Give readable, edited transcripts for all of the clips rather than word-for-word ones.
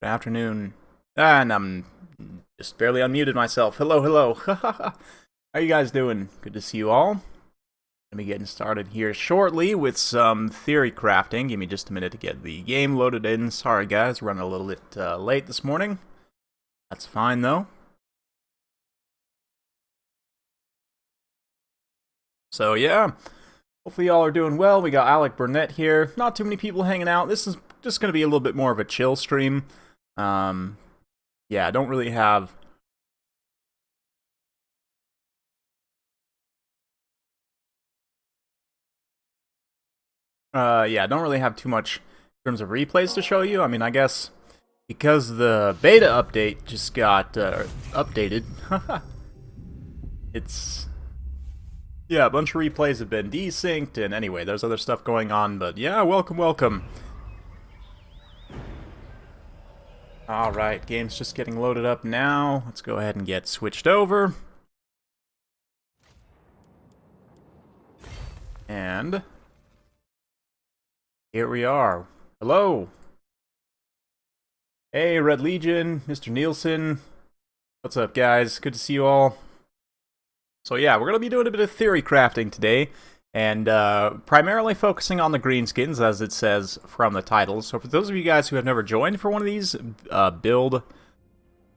Good afternoon. And I'm just barely unmuted myself. Hello, hello. How are you guys doing? Good to see you all. Gonna be getting started here shortly with some theory crafting. Give me just a minute to get the game loaded in. Sorry guys, running a little bit late this morning. That's fine though. So yeah, hopefully y'all are doing well. We got Alec Burnett here. Not too many people hanging out. This is just gonna be a little bit more of a chill stream. Yeah, I don't really have... yeah, I don't really have too much in terms of replays to show you. I mean, I guess because the beta update just got updated, it's... yeah, a bunch of replays have been desynced, and anyway, there's other stuff going on, but yeah, welcome, welcome. Alright, game's just getting loaded up now. Let's go ahead and get switched over. And here we are. Hello! Hey, Red Legion, Mr. Nielsen. What's up, guys? Good to see you all. So yeah, we're going to be doing a bit of theory crafting today, and primarily focusing on the Greenskins, as it says from the title. So for those of you guys who have never joined for one of these build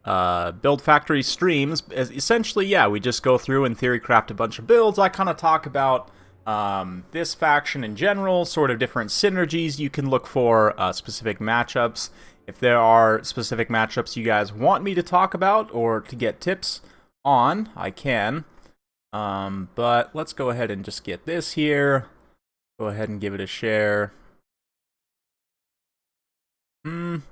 factory streams, essentially, yeah, we just go through and theory craft a bunch of builds. I kind of talk about this faction in general, sort of different synergies you can look for, specific matchups. If there are specific matchups you guys want me to talk about or to get tips on, I can. But let's go ahead and just get this here. Go ahead and give it a share. And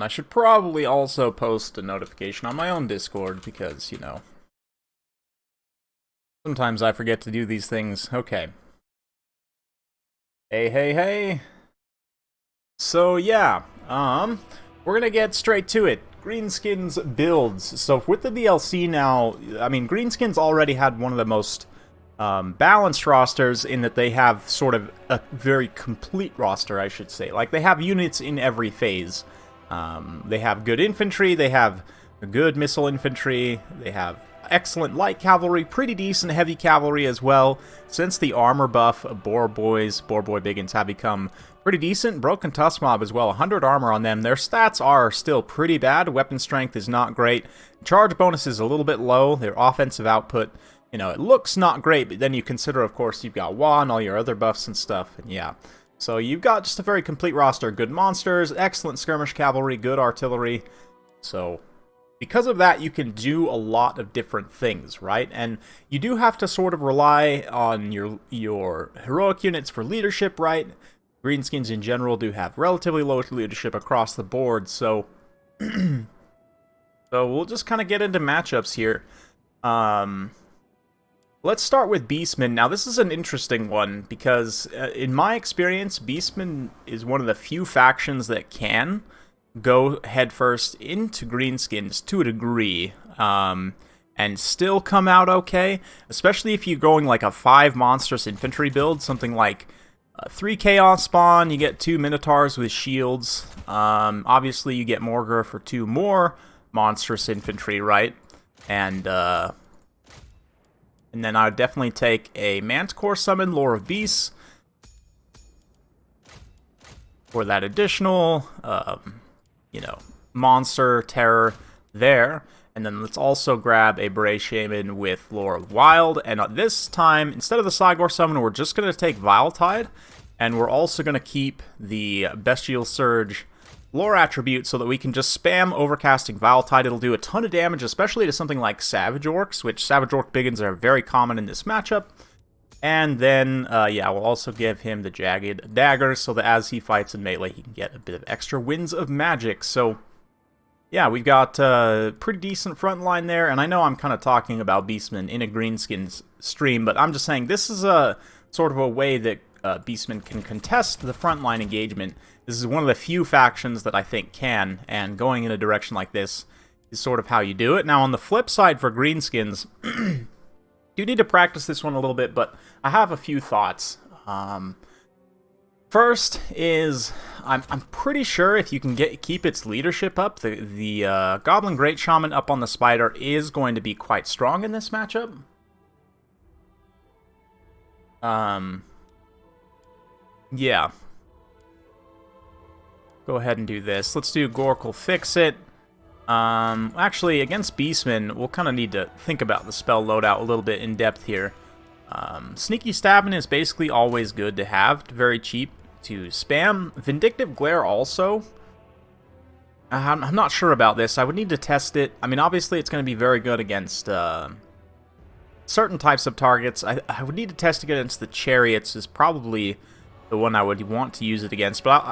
I should probably also post a notification on my own Discord because, you know, sometimes I forget to do these things. Okay. Hey, hey, hey. So, yeah, we're gonna get straight to it. Greenskins builds. So, with the DLC now, I mean, Greenskins already had one of the most balanced rosters in that they have sort of a very complete roster, I should say. Like, they have units in every phase. They have good infantry, they have good missile infantry, they have excellent light cavalry, pretty decent heavy cavalry as well. Since the armor buff, Boar Boy Biggins have become pretty decent. Broken Tusk Mob as well, 100 armor on them. Their stats are still pretty bad. Weapon strength is not great. Charge bonus is a little bit low. Their offensive output, you know, it looks not great, but then you consider, of course, you've got Wa and all your other buffs and stuff, and yeah. So you've got just a very complete roster. Good monsters, excellent skirmish cavalry, good artillery. So because of that, you can do a lot of different things, right? And you do have to sort of rely on your heroic units for leadership, right? Greenskins in general do have relatively low leadership across the board, so so we'll just kind of get into matchups here. Let's start with Beastmen. Now, this is an interesting one because, in my experience, Beastmen is one of the few factions that can go headfirst into Greenskins to a degree, and still come out okay, especially if you're going like a 5 monstrous infantry build, something like 3 Chaos Spawn, you get 2 Minotaurs with shields, obviously you get Morgar for 2 more monstrous infantry, right? And then I would definitely take a Manticore summon, Lore of Beasts, for that additional, you know, monster terror there. And then let's also grab a Beret Shaman with Lore of Wild. And this time, instead of the Cygor summon, we're just going to take Viletide. And we're also going to keep the Bestial Surge lore attribute so that we can just spam overcasting Viletide. It'll do a ton of damage, especially to something like Savage Orcs, which Savage Orc Biggins are very common in this matchup. And then, yeah, we'll also give him the Jagged Dagger so that as he fights in melee, he can get a bit of extra winds of magic. So, yeah, we've got a pretty decent front line there. And I know I'm kind of talking about Beastmen in a Greenskins stream, but I'm just saying this is a sort of a way that Beastmen can contest the frontline engagement. This is one of the few factions that I think can, and going in a direction like this is sort of how you do it. Now, on the flip side for Greenskins, you need to practice this one a little bit, but I have a few thoughts. First is, I'm pretty sure if you can keep its leadership up, the Goblin Great Shaman up on the Spider is going to be quite strong in this matchup. Yeah. Go ahead and do this. Let's do Gork'll Fix It. Actually, against Beastmen, we'll kind of need to think about the spell loadout a little bit in depth here. Sneaky Stabbing is basically always good to have, very cheap to spam. Vindictive Glare also. I'm not sure about this. I would need to test it. I mean, obviously it's going to be very good against certain types of targets. I would need to test it against the Chariots is probably the one I would want to use it against. But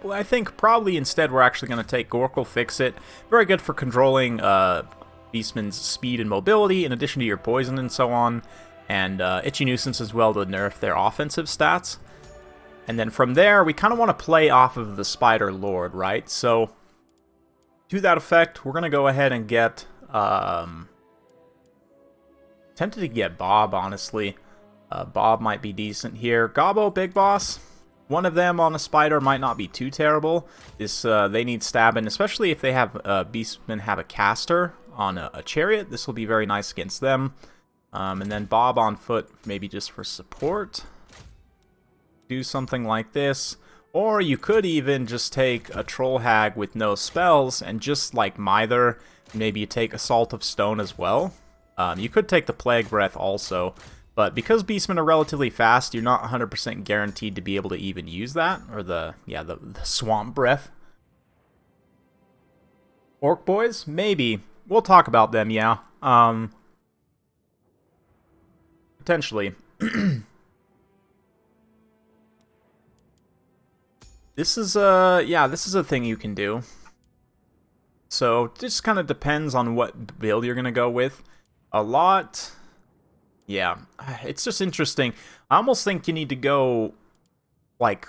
I think probably instead we're actually going to take Gork'll Fix It. Very good for controlling Beastmen's speed and mobility, in addition to your poison and so on. And Itchy Nuisance as well to nerf their offensive stats. And then from there, we kind of want to play off of the Spider Lord, right? So, to that effect, we're going to go ahead and get... tempted to get Bob, honestly. Bob might be decent here. Gobbo, Big Boss. One of them on a Spider might not be too terrible. They need stabbing, especially if they have Beastmen have a caster on a Chariot. This will be very nice against them. And then Bob on foot, maybe just for support. Do something like this. Or you could even just take a Troll Hag with no spells and just like Mither, maybe you take Assault of Stone as well. You could take the Plague Breath also. But because Beastmen are relatively fast, you're not 100% guaranteed to be able to even use that. Or the Swamp Breath. Orc Boys? Maybe. We'll talk about them, yeah. Potentially. This is a thing you can do. So, it just kind of depends on what build you're going to go with. A lot... Yeah, it's just interesting. I almost think you need to go, like,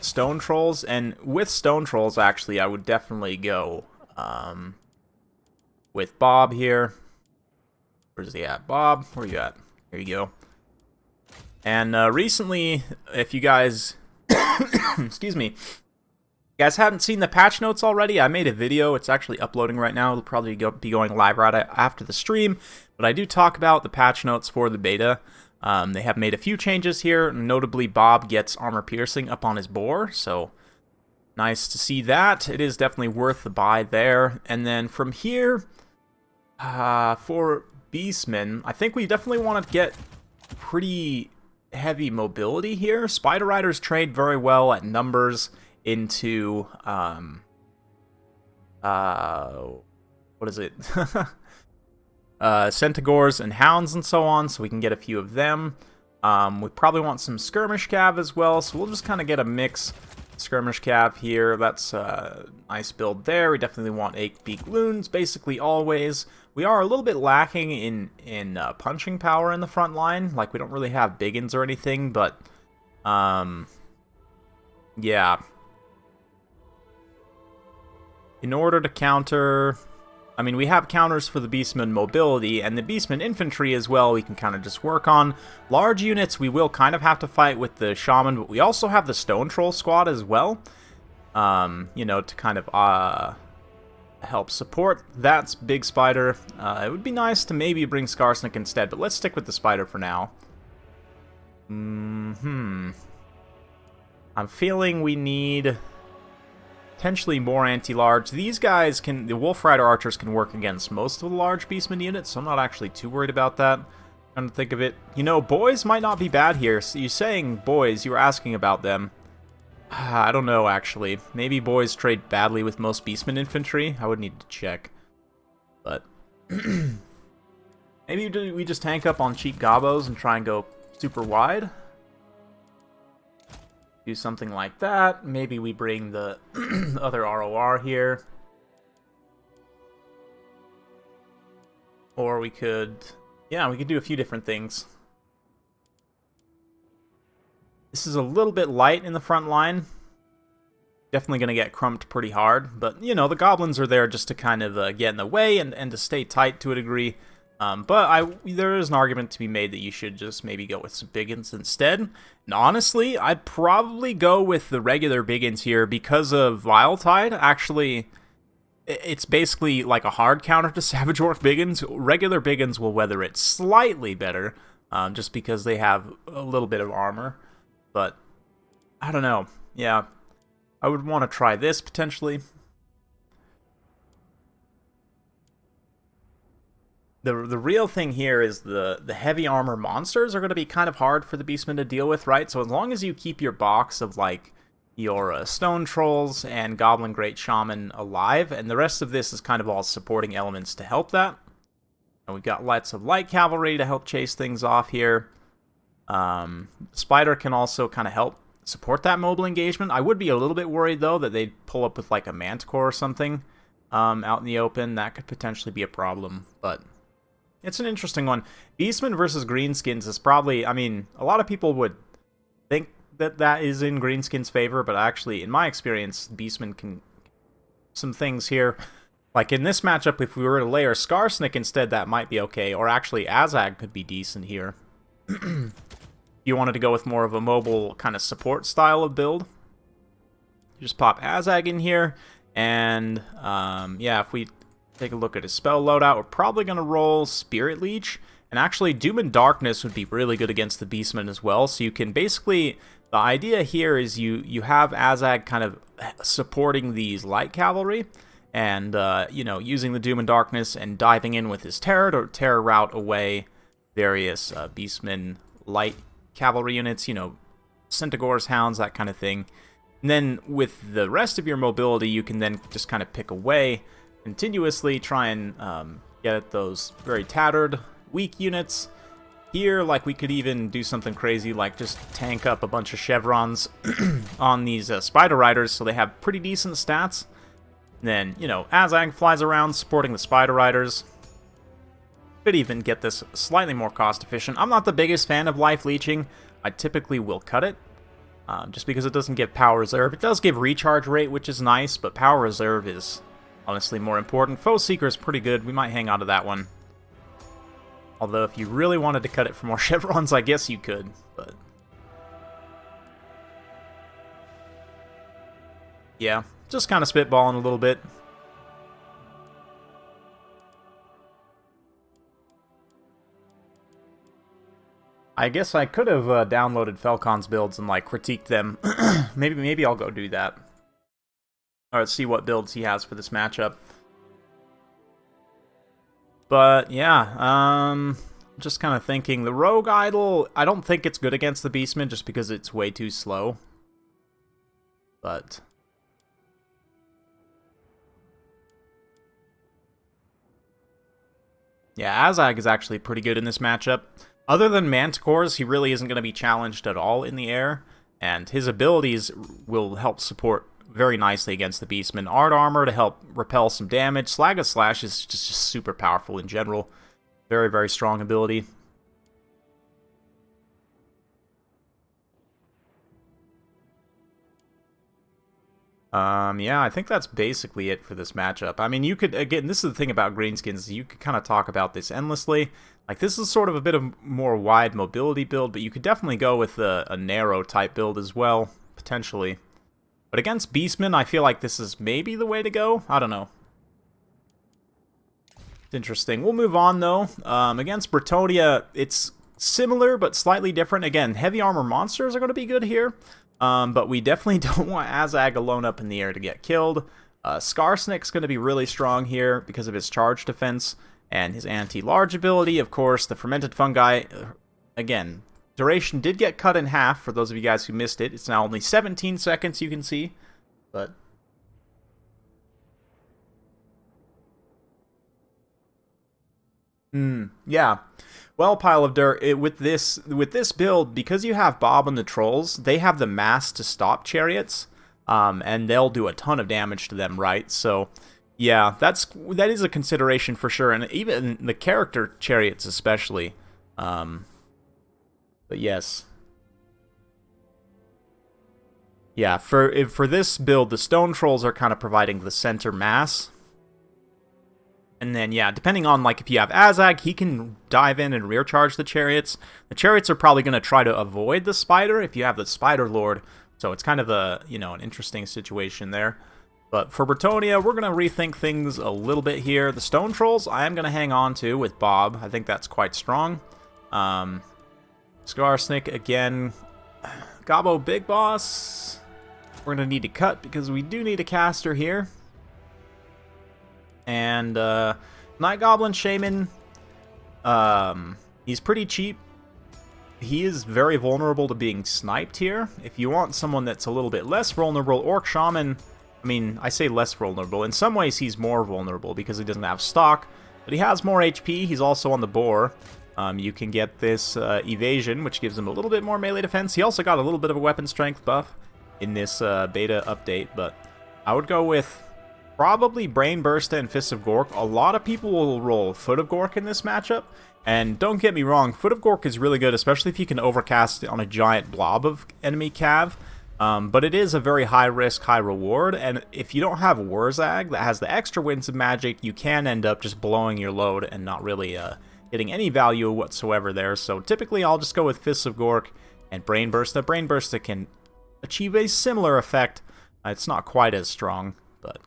Stone Trolls, and with Stone Trolls, actually, I would definitely go, with Bob here. Where's he at? Bob, where you at? Here you go. And, recently, if you guys, excuse me, you guys haven't seen the patch notes already, I made a video. It's actually uploading right now. It'll probably be going live right after the stream. But I do talk about the patch notes for the beta. They have made a few changes here. Notably, Bob gets Armor Piercing up on his boar. So, nice to see that. It is definitely worth the buy there. And then from here, for Beastmen, I think we definitely want to get pretty heavy mobility here. Spider Riders trade very well at numbers into, what is it? Centaurs and Hounds and so on, so we can get a few of them. We probably want some Skirmish Cav as well, so we'll just kind of get a mix. Skirmish Cav here, that's a nice build there. We definitely want 8-beak loons, basically always. We are a little bit lacking in punching power in the front line. Like, we don't really have biggins or anything, but, yeah. In order to counter... I mean, we have counters for the Beastmen mobility, and the Beastmen infantry as well we can kind of just work on. Large units we will kind of have to fight with the Shaman, but we also have the Stone Troll squad as well. You know, to kind of help support that big Spider. It would be nice to maybe bring Skarsnik instead, but let's stick with the Spider for now. I'm feeling we need... potentially more anti-large. These guys can... the Wolf Rider archers can work against most of the large Beastmen units, so I'm not actually too worried about that. Trying to think of it. You know, boys might not be bad here. So you're saying boys, you were asking about them. I don't know, actually. Maybe boys trade badly with most Beastmen infantry. I would need to check. But... maybe we just tank up on cheap Gobbos and try and go super wide. Do something like that. Maybe we bring the other ROR here. Or we could... yeah, we could do a few different things. This is a little bit light in the front line. definitely going to get crumped pretty hard. But, you know, the goblins are there just to kind of get in the way and to stay tight to a degree. But there is an argument to be made that you should just maybe go with some biggins instead. And honestly, I'd probably go with the regular biggins here because of Viletide. Actually, it's basically like a hard counter to Savage Orc biggins. Regular biggins will weather it slightly better, just because they have a little bit of armor. But, I don't know. Yeah, I would want to try this potentially. The real thing here is the heavy armor monsters are going to be kind of hard for the Beastmen to deal with, right? So as long as you keep your box of, like, your Stone Trolls and Goblin Great Shaman alive, and the rest of this is kind of all supporting elements to help that. And we've got lots of Light Cavalry to help chase things off here. Spider can also kind of help support that mobile engagement. I would be a little bit worried, though, that they'd pull up with, like, a Manticore or something out in the open. That could potentially be a problem, but it's an interesting one. Beastmen versus Greenskins is probably, I mean, a lot of people would think that is in Greenskins' favor, but actually, in my experience, Beastmen can some things here. Like in this matchup, if we were to layer Skarsnik instead, that might be okay. Or actually, Azag could be decent here. You wanted to go with more of a mobile kind of support style of build. You just pop Azag in here, and yeah, if we take a look at his spell loadout, we're probably going to roll Spirit Leech. And actually, Doom and Darkness would be really good against the Beastmen as well. So you can basically, the idea here is you have Azag kind of supporting these Light Cavalry, and, you know, using the Doom and Darkness and diving in with his Terror to Terror route away various Beastmen Light Cavalry units, you know, Centaur's Hounds, that kind of thing. And then with the rest of your mobility, you can then just kind of pick away continuously, try and get at those very tattered, weak units. Here, like, we could even do something crazy, like just tank up a bunch of chevrons on these Spider Riders, so they have pretty decent stats. And then, you know, Azag flies around supporting the Spider Riders. Could even get this slightly more cost efficient. I'm not the biggest fan of life leeching. I typically will cut it, just because it doesn't give power reserve. It does give recharge rate, which is nice, but power reserve is honestly more important. Foe Seeker is pretty good. We might hang on to that one. Although if you really wanted to cut it for more chevrons, I guess you could, but yeah, just kind of spitballing a little bit. I guess I could have downloaded Felcon's builds and, like, critiqued them. maybe I'll go do that. Or see what builds he has for this matchup. But yeah, just kind of thinking the Rogue Idol, I don't think it's good against the Beastmen just because it's way too slow. But yeah, Azag is actually pretty good in this matchup. Other than Manticores, he really isn't going to be challenged at all in the air, and his abilities will help support very nicely against the Beastmen. Art Armor to help repel some damage. Slag of Slash is just super powerful in general. Very, very strong ability. Yeah, I think that's basically it for this matchup. I mean, you could, again, this is the thing about Greenskins, you could kind of talk about this endlessly. Like, this is sort of a bit of more wide mobility build, but you could definitely go with a narrow type build as well, potentially. But against Beastmen, I feel like this is maybe the way to go. I don't know. It's interesting. We'll move on, though. Against Bretonnia, it's similar, but slightly different. Again, heavy armor monsters are going to be good here. But we definitely don't want Azag alone up in the air to get killed. Skarsnik's going to be really strong here because of his charge defense and his anti-large ability. Of course, the Fermented Fungi, again, duration did get cut in half for those of you guys who missed it. It's now only 17 seconds, you can see. But yeah. Well, Pile of Dirt, with this build, because you have Bob and the Trolls, they have the mass to stop chariots, and they'll do a ton of damage to them, right? So, yeah, that is a consideration for sure, and even the character chariots especially. But yes. Yeah, for this build, the stone trolls are kind of providing the center mass. And then, yeah, depending on, like, if you have Azag, he can dive in and rear charge the chariots. The chariots are probably going to try to avoid the spider if you have the spider lord. So it's kind of a, you know, an interesting situation there. But for Bretonnia, we're going to rethink things a little bit here. The stone trolls, I am going to hang on to with Bob. I think that's quite strong. Skarsnik, again. Gobbo Big Boss. We're going to need to cut because we do need a caster here. And Night Goblin Shaman, he's pretty cheap. He is very vulnerable to being sniped here. If you want someone that's a little bit less vulnerable, Orc Shaman, I mean, I say less vulnerable. In some ways, he's more vulnerable because he doesn't have stock, but he has more HP. He's also on the boar. You can get this evasion, which gives him a little bit more melee defense. He also got a little bit of a weapon strength buff in this beta update, but I would go with probably Brain Bursta and Fist of Gork. A lot of people will roll Foot of Gork in this matchup, and don't get me wrong, Foot of Gork is really good, especially if you can overcast it on a giant blob of enemy cav. But it is a very high risk, high reward, and if you don't have Wurzag that has the extra winds of magic, you can end up just blowing your load and not really getting any value whatsoever there. So typically I'll just go with Fists of Gork and Brain Bursta. Brain Bursta can achieve a similar effect. It's not quite as strong, but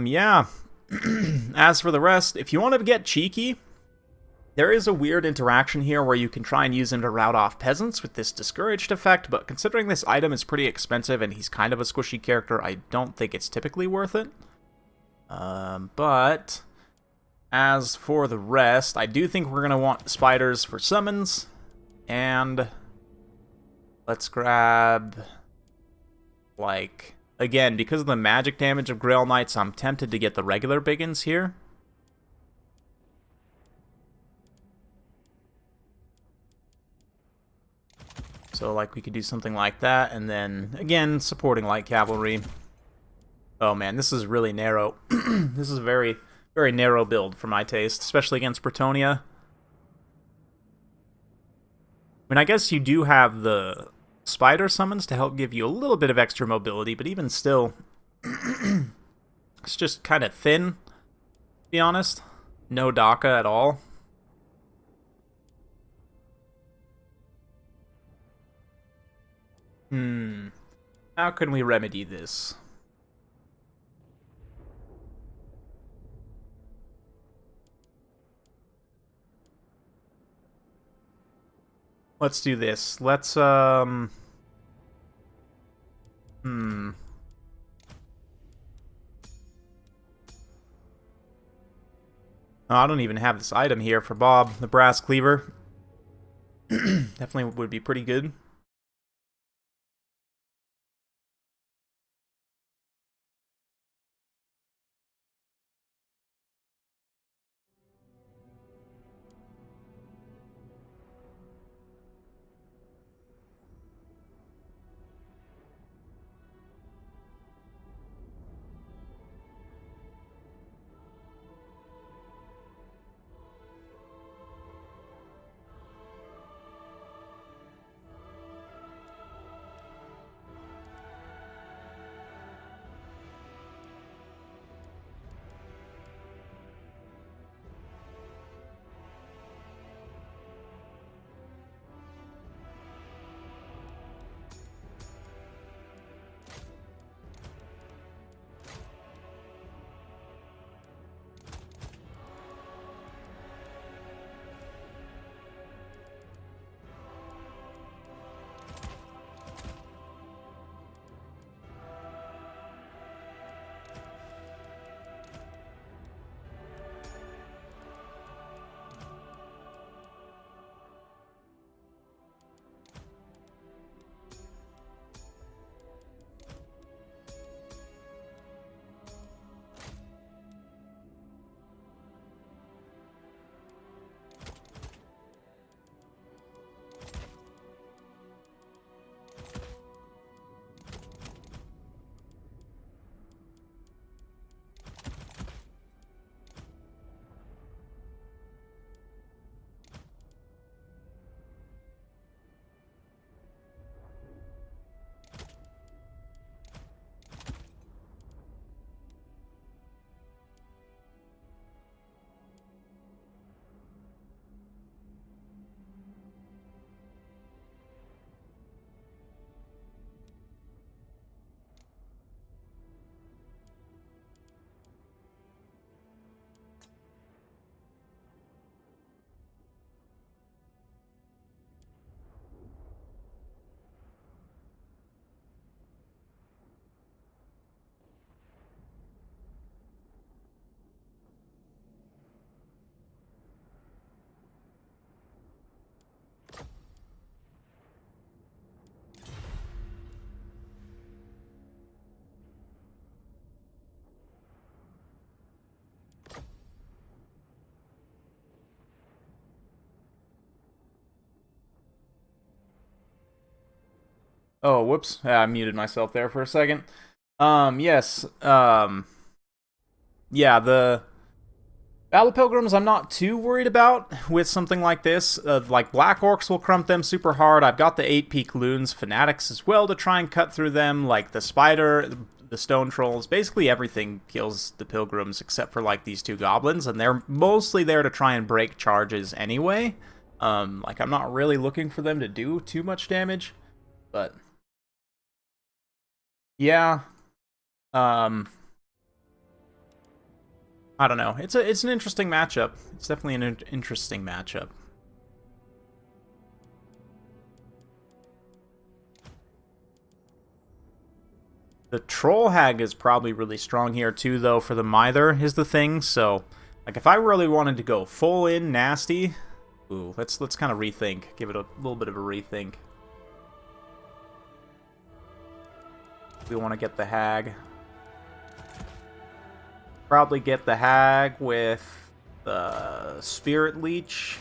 yeah. As for the rest, if you want to get cheeky, there is a weird interaction here where you can try and use him to rout off peasants with this discouraged effect, but considering this item is pretty expensive and he's kind of a squishy character, I don't think it's typically worth it. But as for the rest, I do think we're going to want spiders for summons, and let's grab, like, again, because of the magic damage of Grail Knights, I'm tempted to get the regular biggins here. So, like, we could do something like that, and then, again, supporting light cavalry. Oh, man, this is really narrow. This is a very, very narrow build for my taste, especially against Bretonnia. I mean, I guess you do have the spider summons to help give you a little bit of extra mobility, but even still, it's just kind of thin, to be honest. No Daka at all. How can we remedy this? Let's do this. Let's, Oh, I don't even have this item here for Bob, the brass cleaver. Definitely would be pretty good. Oh, whoops. I muted myself there for a second. Yes. Yeah, the Battle Pilgrims I'm not too worried about with something like this. Like, Black Orcs will crump them super hard. I've got the 8-peak loons, Fanatics as well to try and cut through them, like the Spider, the Stone Trolls. Basically everything kills the Pilgrims except for, like, these 2 Goblins, and they're mostly there to try and break charges anyway. Like, I'm not really looking for them to do too much damage, but yeah. I don't know. It's an interesting matchup. It's definitely an interesting matchup. The Troll Hag is probably really strong here too, though, for the Mither is the thing. So, like, if I really wanted to go full in nasty, ooh, let's kind of rethink. Give it a little bit of a rethink. We want to get the Hag. Probably get the Hag with the Spirit Leech,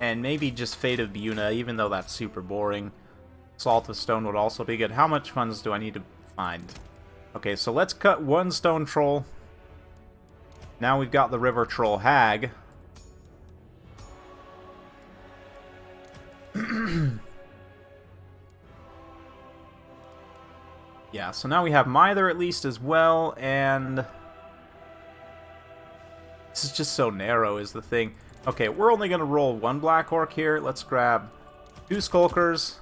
and maybe just Fate of Buna, even though that's super boring. Salt of Stone would also be good. How much funds do I need to find? Okay, so let's cut 1 Stone Troll. Now we've got the River Troll Hag. Yeah, so now we have Mither at least as well, and this is just so narrow is the thing. Okay, we're only going to roll 1 Black Orc here. Let's grab 2 Skulkers.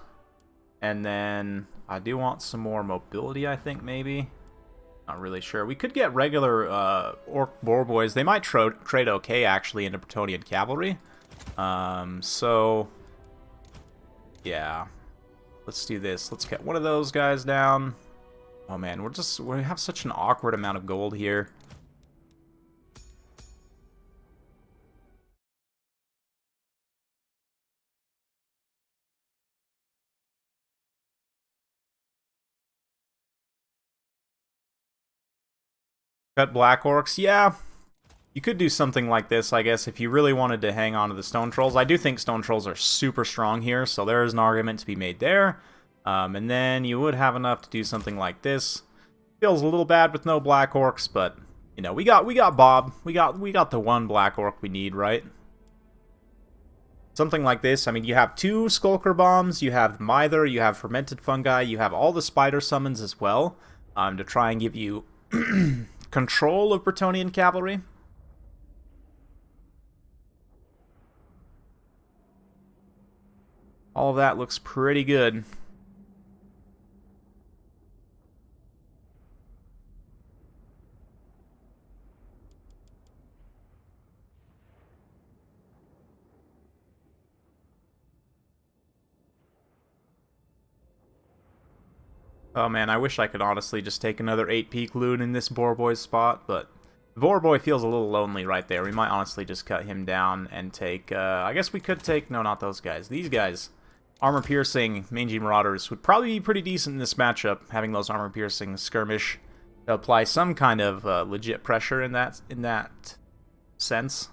And then I do want some more mobility, I think, maybe. Not really sure. We could get regular Orc Boar Boys. They might trade okay, actually, into Bretonnian Cavalry. So, yeah. Let's do this. Let's get one of those guys down. Oh, man, we have such an awkward amount of gold here. Cut Black Orcs, yeah. You could do something like this, I guess, if you really wanted to hang on to the Stone Trolls. I do think Stone Trolls are super strong here, so there is an argument to be made there. And then you would have enough to do something like this. Feels a little bad with no Black Orcs, but, you know, we got Bob. We got the 1 Black Orc we need, right? Something like this. I mean, you have 2 Skulker Bombs, you have Mither, you have Fermented Fungi, you have all the Spider Summons as well, to try and give you control of Bretonnian Cavalry. All of that looks pretty good. Oh man, I wish I could honestly just take another 8-peak loon in this Boar Boy spot, but the Boar Boy feels a little lonely right there. We might honestly just cut him down and take, I guess we could take, no, not those guys. These guys, Armor-Piercing, Mangy Marauders, would probably be pretty decent in this matchup, having those Armor-Piercing skirmish to apply some kind of legit pressure in that sense.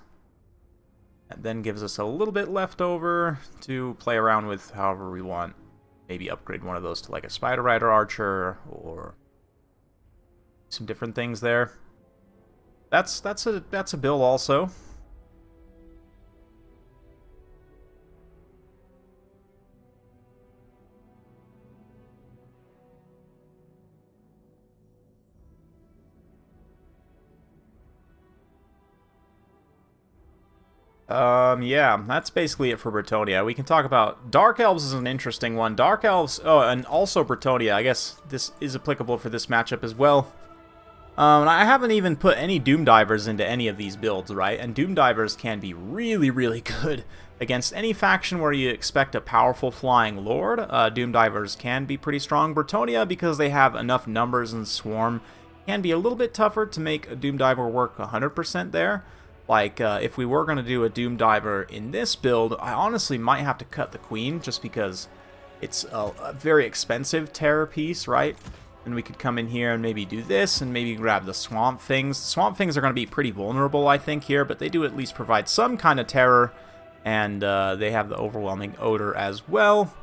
And then gives us a little bit left over to play around with however we want. Maybe upgrade one of those to like a Spider Rider Archer, or some different things there. That's a build also. Yeah, that's basically it for Bretonnia. We can talk about Dark Elves is an interesting one. Dark Elves, oh, and also Bretonnia. I guess this is applicable for this matchup as well. I haven't even put any Doom Divers into any of these builds, right? And Doom Divers can be really, really good against any faction where you expect a powerful flying lord. Doom Divers can be pretty strong. Bretonnia, because they have enough numbers and swarm, can be a little bit tougher to make a Doom Diver work 100% there. Like, if we were going to do a Doom Diver in this build, I honestly might have to cut the Queen, just because it's a very expensive terror piece, right? And we could come in here and maybe do this, and maybe grab the Swamp Things. The Swamp Things are going to be pretty vulnerable, I think, here, but they do at least provide some kind of terror, and they have the Overwhelming Odor as well.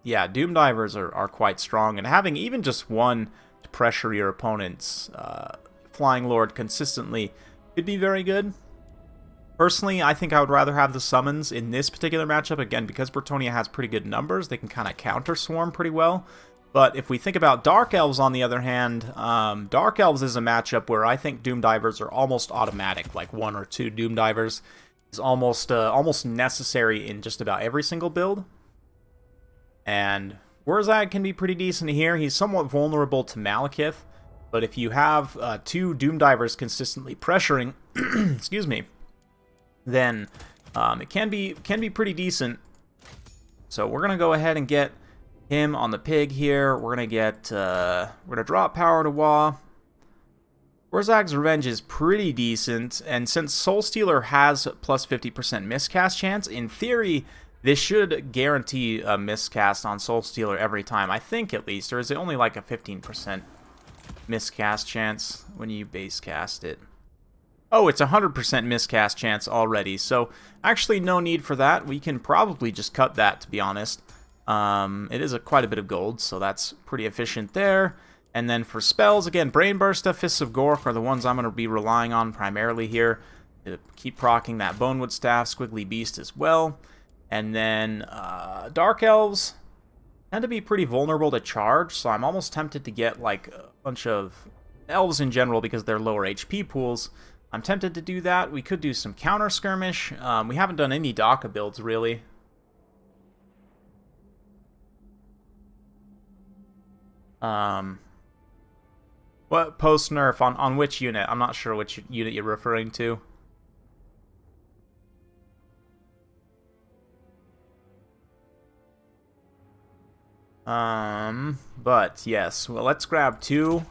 yeah, Doom Divers are quite strong, and having even just one to pressure your opponent's Flying Lord consistently could be very good. Personally, I think I would rather have the summons in this particular matchup, again, because Bretonnia has pretty good numbers, they can kind of counter-swarm pretty well. But if we think about Dark Elves, on the other hand, Dark Elves is a matchup where I think Doom Divers are almost automatic, like 1 or 2 Doom Divers is almost necessary in just about every single build. And Wurzag can be pretty decent here. He's somewhat vulnerable to Malekith, but if you have 2 Doom Divers consistently pressuring, excuse me, then it can be pretty decent. So we're gonna go ahead and get him on the pig here. We're gonna drop power to Wah. Wurzag's Revenge is pretty decent, and since Soul Stealer has plus 50% miscast chance, in theory this should guarantee a miscast on Soul Stealer every time, I think, at least. Or is it only like a 15% miscast chance when you base cast it? Oh, it's 100% miscast chance already, so actually no need for that. We can probably just cut that, to be honest. It is quite a bit of gold, so that's pretty efficient there. And then for spells, again, Brain Bursta, Fists of Gork are the ones I'm going to be relying on primarily here to keep proccing that Bonewood Staff, Squiggly Beast as well. And then Dark Elves tend to be pretty vulnerable to charge, so I'm almost tempted to get like a bunch of Elves in general because they're lower HP pools. I'm tempted to do that. We could do some counter skirmish. We haven't done any Daka builds, really. What post-nerf on which unit? I'm not sure which unit you're referring to. But yes, well, let's grab 2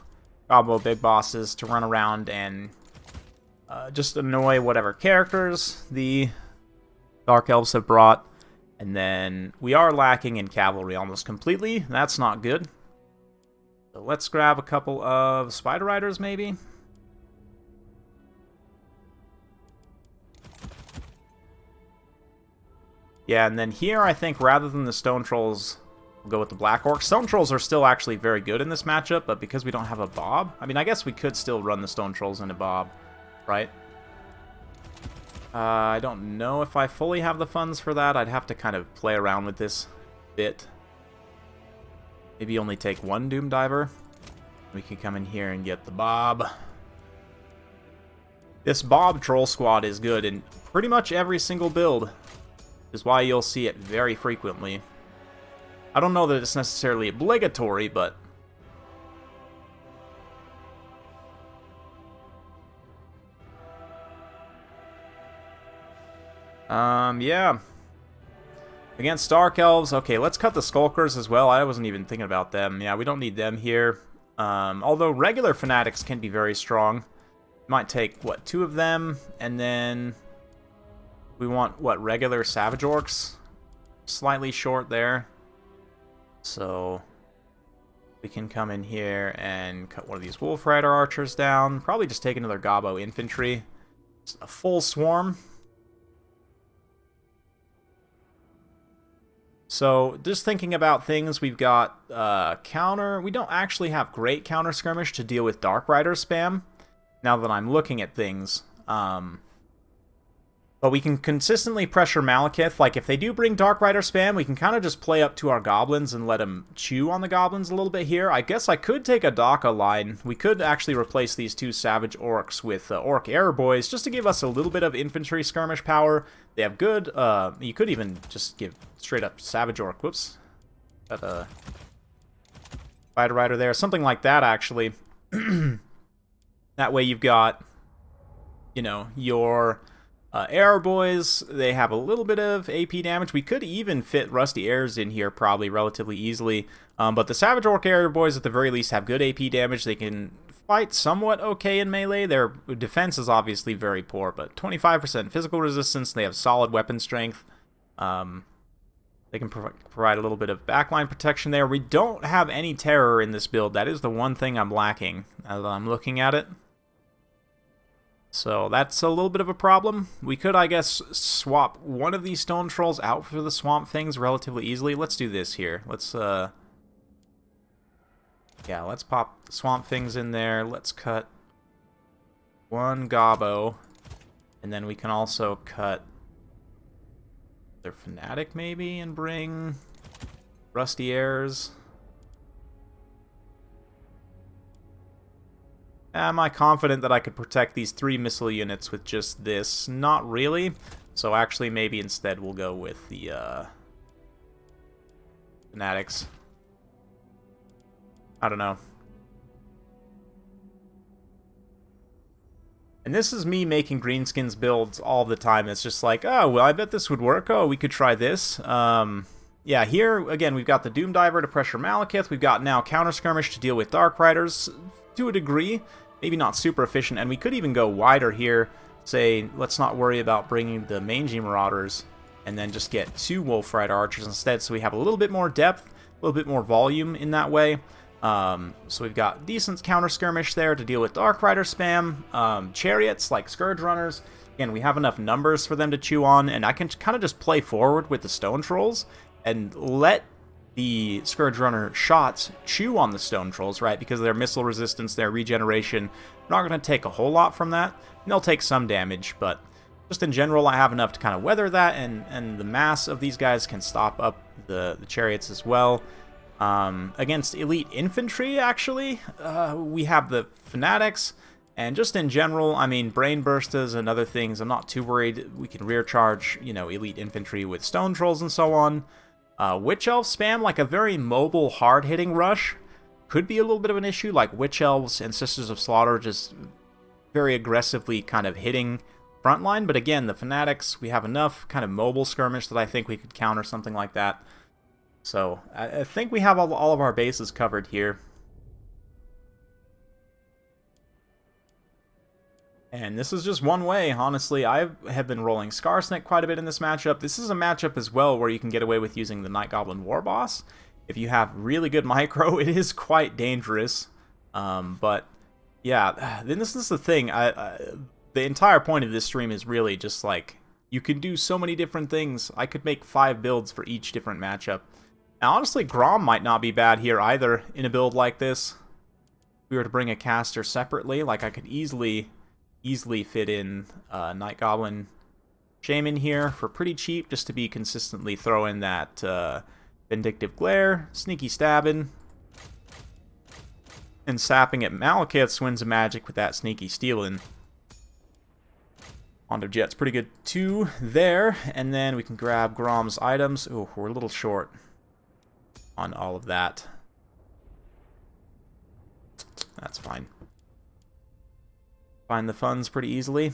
Gobbo Big Bosses to run around and just annoy whatever characters the Dark Elves have brought. And then we are lacking in cavalry almost completely. That's not good. So let's grab a couple of Spider Riders, maybe. Yeah, and then here I think rather than the Stone Trolls, we'll go with the Black Orcs. Stone Trolls are still actually very good in this matchup, but because we don't have a Bob, I mean, I guess we could still run the Stone Trolls into Bob, right? I don't know if I fully have the funds for that. I'd have to kind of play around with this bit. Maybe only take 1 Doom Diver. We can come in here and get the Bob. This Bob Troll Squad is good in pretty much every single build, is why you'll see it very frequently. I don't know that it's necessarily obligatory, but yeah. Against Dark Elves, okay, let's cut the Skulkers as well. I wasn't even thinking about them. Yeah, we don't need them here. Although regular Fanatics can be very strong. Might take, what, 2 of them, and then we want, what, regular Savage Orcs? Slightly short there. So we can come in here and cut one of these Wolf Rider Archers down. Probably just take another Gobbo Infantry. Just a full swarm. So, just thinking about things, we've got counter. We don't actually have great counter skirmish to deal with Dark Rider spam, now that I'm looking at things. But we can consistently pressure Malekith. Like, if they do bring Dark Rider spam, we can kind of just play up to our Goblins and let them chew on the Goblins a little bit here. I guess I could take a Daka line. We could actually replace these 2 Savage Orcs with Orc Error Boys, just to give us a little bit of infantry skirmish power. They have good, you could even just give straight up Savage Orc. Whoops. Got a Spider Rider there. Something like that, actually. That way you've got, you know, your Arrow Boys. They have a little bit of AP damage. We could even fit Rusty Airs in here probably relatively easily. But the Savage Orc Arrow Boys at the very least have good AP damage. They can fight somewhat okay in melee. Their defense is obviously very poor, but 25% physical resistance. They have solid weapon strength. They can provide a little bit of backline protection there. We don't have any terror in this build. That is the one thing I'm lacking as I'm looking at it. So that's a little bit of a problem. We could, I guess, swap one of these stone trolls out for the swamp things relatively easily. Let's do this here. Let's, yeah, let's pop swamp things in there. Let's cut one gobbo. And then we can also cut their fanatic, maybe, and bring rusty airs. Am I confident that I could protect these 3 missile units with just this? Not really. So actually, maybe instead we'll go with the fanatics. I don't know. And this is me making Greenskins builds all the time. It's just like, oh, well, I bet this would work. Oh, we could try this. Yeah, here, again, we've got the Doom Diver to pressure Malekith. We've got now Counter Skirmish to deal with Dark Riders to a degree. Maybe not super efficient, and we could even go wider here. Say, let's not worry about bringing the Mangy Marauders, and then just get 2 Wolf Rider Archers instead, so we have a little bit more depth, a little bit more volume in that way. So we've got decent Counter Skirmish there to deal with Dark Rider spam. Chariots, like Scourge Runners. Again, we have enough numbers for them to chew on, and I can kind of just play forward with the Stone Trolls, and let the Scourge Runner shots chew on the Stone Trolls, right? Because of their missile resistance, their regeneration. We're not going to take a whole lot from that. And they'll take some damage, but just in general, I have enough to kind of weather that, and the mass of these guys can stop up the chariots as well. Against elite infantry, actually, we have the fanatics, and just in general, I mean, brain bursters and other things, I'm not too worried. We can rear charge, you know, elite infantry with stone trolls and so on. Witch Elf spam, like a very mobile, hard-hitting rush, could be a little bit of an issue, like Witch Elves and Sisters of Slaughter just very aggressively kind of hitting frontline, but again, the Fanatics, we have enough kind of mobile skirmish that I think we could counter something like that. So, I think we have all of our bases covered here. And this is just one way, honestly. I have been rolling Scarsnick quite a bit in this matchup. This is a matchup as well where you can get away with using the Night Goblin War Boss. If you have really good micro, it is quite dangerous. But, yeah, then this is the thing. The entire point of this stream is really just like, you can do so many different things. I could make 5 builds for each different matchup. Now, honestly, Grom might not be bad here either in a build like this. If we were to bring a caster separately, like I could easily fit in Night Goblin Shaman here for pretty cheap, just to be consistently throwing that Vindictive Glare, Sneaky Stabbing, and sapping at Malekith's Winds of Magic with that Sneaky Stealing. Wand of Jet's pretty good too there, and then we can grab Grom's items. Oh, we're a little short on all of that. That's fine. Find the funds pretty easily.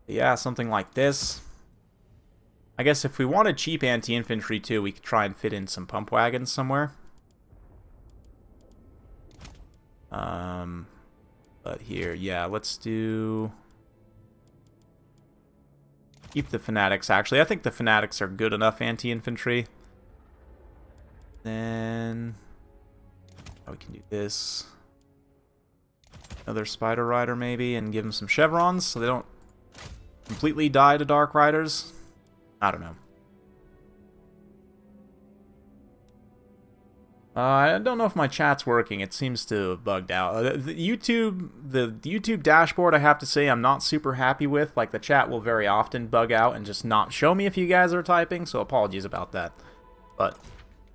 Yeah, something like this. I guess if we wanted cheap anti-infantry too, we could try and fit in some pump wagons somewhere. But here, yeah, let's do... Keep the Fanatics, actually. I think the Fanatics are good enough anti-infantry. Then... Oh, we can do this. Another Spider Rider, maybe, and give them some chevrons so they don't completely die to Dark Riders. I don't know. I don't know if my chat's working. It seems to have bugged out. The YouTube dashboard, I have to say, I'm not super happy with. Like, the chat will very often bug out and just not show me if you guys are typing, so apologies about that. But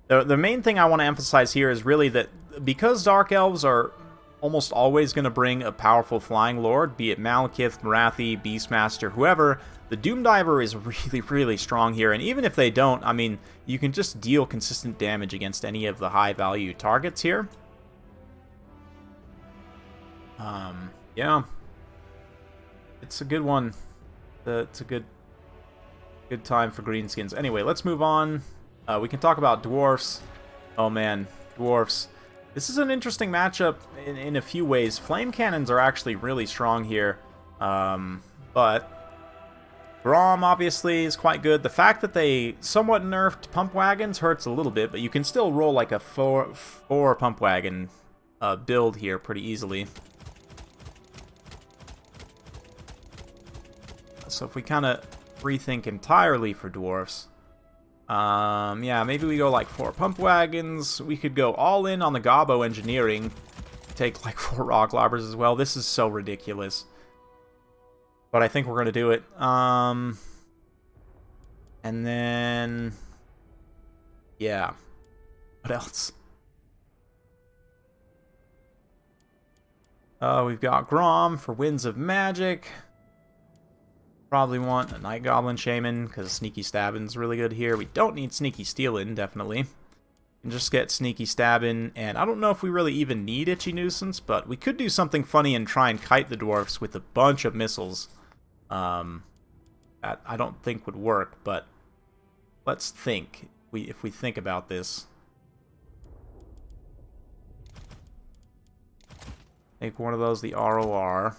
the main thing I want to emphasize here is really that because Dark Elves are almost always going to bring a powerful Flying Lord, be it Malekith, Marathi, Beastmaster, whoever, the Doom Diver is really, really strong here. And even if they don't, I mean, you can just deal consistent damage against any of the high-value targets here. Yeah. It's a good one. It's a good time for Greenskins. Anyway, let's move on. We can talk about Dwarfs. Oh man, Dwarfs. This is an interesting matchup in a few ways. Flame Cannons are actually really strong here. But Grom, obviously, is quite good. The fact that they somewhat nerfed Pump Wagons hurts a little bit, but you can still roll like a 4 Pump Wagon build here pretty easily. So if we kind of rethink entirely for dwarfs, yeah, maybe we go like 4 pump wagons. We could go all in on the gobbo engineering, take like 4 rock lobbers as well. This is so ridiculous, but I think we're gonna do it. And then, yeah, what else? We've got Grom for Winds of Magic. Probably want a Night Goblin Shaman, because Sneaky Stabbing's really good here. We don't need Sneaky Stealin', definitely. And just get Sneaky Stabbin', and I don't know if we really even need Itchy Nuisance, but we could do something funny and try and kite the dwarfs with a bunch of missiles. That I don't think would work, but let's think. If we think about this. Make one of those the ROR.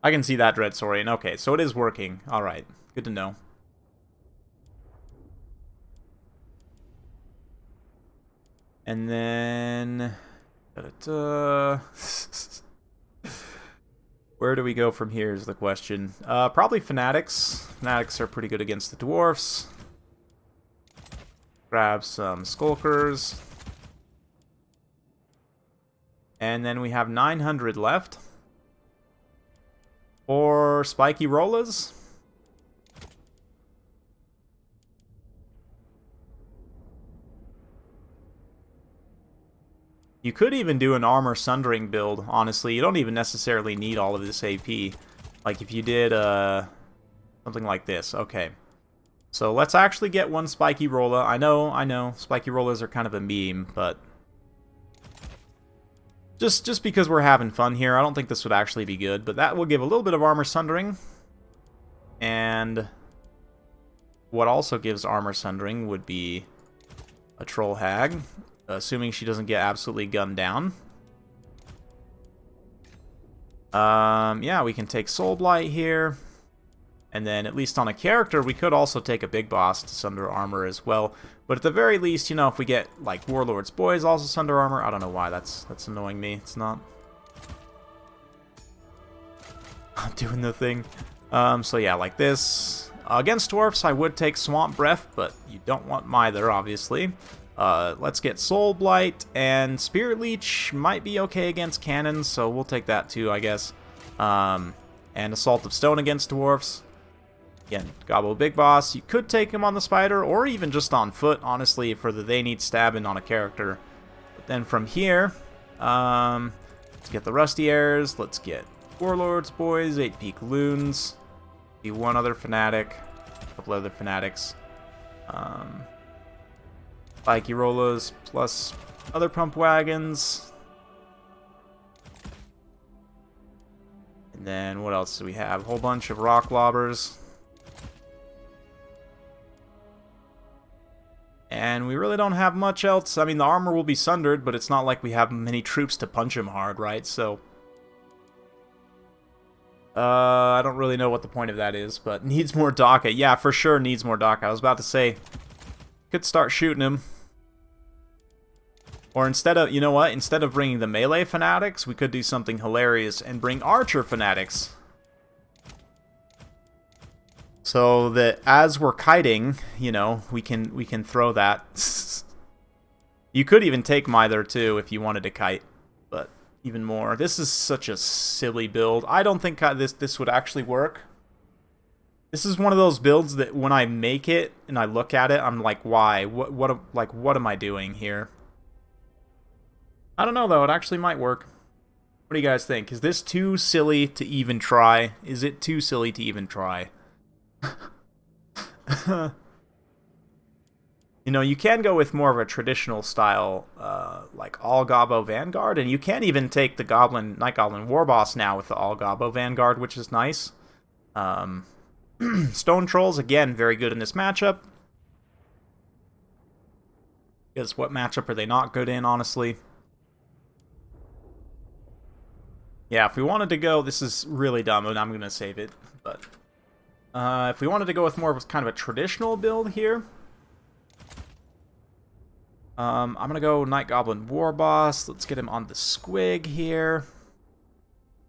I can see that, Dreadsaurian. Okay, so it is working. Alright, good to know. And then... Where do we go from here is the question. Probably Fanatics. Fanatics are pretty good against the Dwarfs. Grab some Skulkers. And then we have 900 left. Or Spiky Rollas. You could even do an Armor Sundering build, honestly. You don't even necessarily need all of this AP. Like if you did something like this. Okay. So let's actually get one Spiky Rolla. I know, Spiky Rollas are kind of a meme, but... Just because we're having fun here, I don't think this would actually be good, but that will give a little bit of Armor Sundering. And what also gives Armor Sundering would be a Troll Hag, assuming she doesn't get absolutely gunned down. Yeah, we can take Soul Blight here. And then, at least on a character, we could also take a Big Boss to Sunder Armor as well. But at the very least, you know, if we get, like, Warlord's Boys also Sunder Armor, I don't know why, that's annoying me. It's not doing the thing. So yeah, like this. Against Dwarfs, I would take Swamp Breath, but you don't want Mither, obviously. Let's get Soul Blight, and Spirit Leech might be okay against cannons, so we'll take that too, I guess. And Assault of Stone against Dwarfs. Again, Gobbo Big Boss. You could take him on the Spider, or even just on foot, honestly, for the They Need Stabbing on a character. But then from here, let's get the Rusty Airs, let's get Warlord's Boys, 8 Peak Loons, be one other Fanatic, a couple other Fanatics. Spiky Rollas, plus other Pump Wagons. And then, what else do we have? A whole bunch of Rock Lobbers. And we really don't have much else. I mean, the armor will be sundered, but it's not like we have many troops to punch him hard, right? So, I don't really know what the point of that is, but needs more Daka. Yeah, for sure needs more Daka. I was about to say, could start shooting him. Or instead of, you know what? Instead of bringing the melee fanatics, we could do something hilarious and bring archer fanatics. So that as we're kiting, you know, we can throw that. You could even take Mither too if you wanted to kite, but even more. This is such a silly build. I don't think this would actually work. This is one of those builds that when I make it and I look at it, I'm like, why? What am I doing here? I don't know though. It actually might work. What do you guys think? Is this too silly to even try? Is it too silly to even try? You know, you can go with more of a traditional style, like All Gobbo Vanguard, and you can even take the Night Goblin Warboss now with the All Gobbo Vanguard, which is nice. Stone Trolls, again, very good in this matchup. Because what matchup are they not good in, honestly? Yeah, if we wanted to go, this is really dumb, and I'm going to save it, but... if we wanted to go with more of kind of a traditional build here, I'm going to go Night Goblin War Boss. Let's get him on the squig here.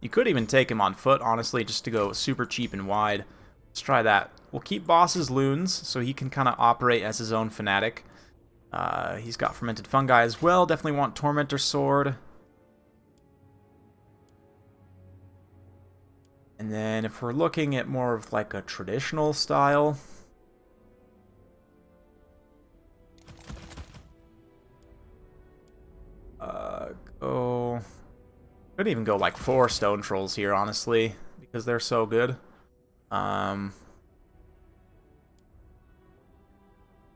You could even take him on foot, honestly, just to go super cheap and wide. Let's try that. We'll keep Boss's Loons, so he can kind of operate as his own fanatic. He's got Fermented Fungi as well. Definitely want Tormentor Sword. And then if we're looking at more of like a traditional style... Could even go like 4 Stone Trolls here, honestly, because they're so good. Don't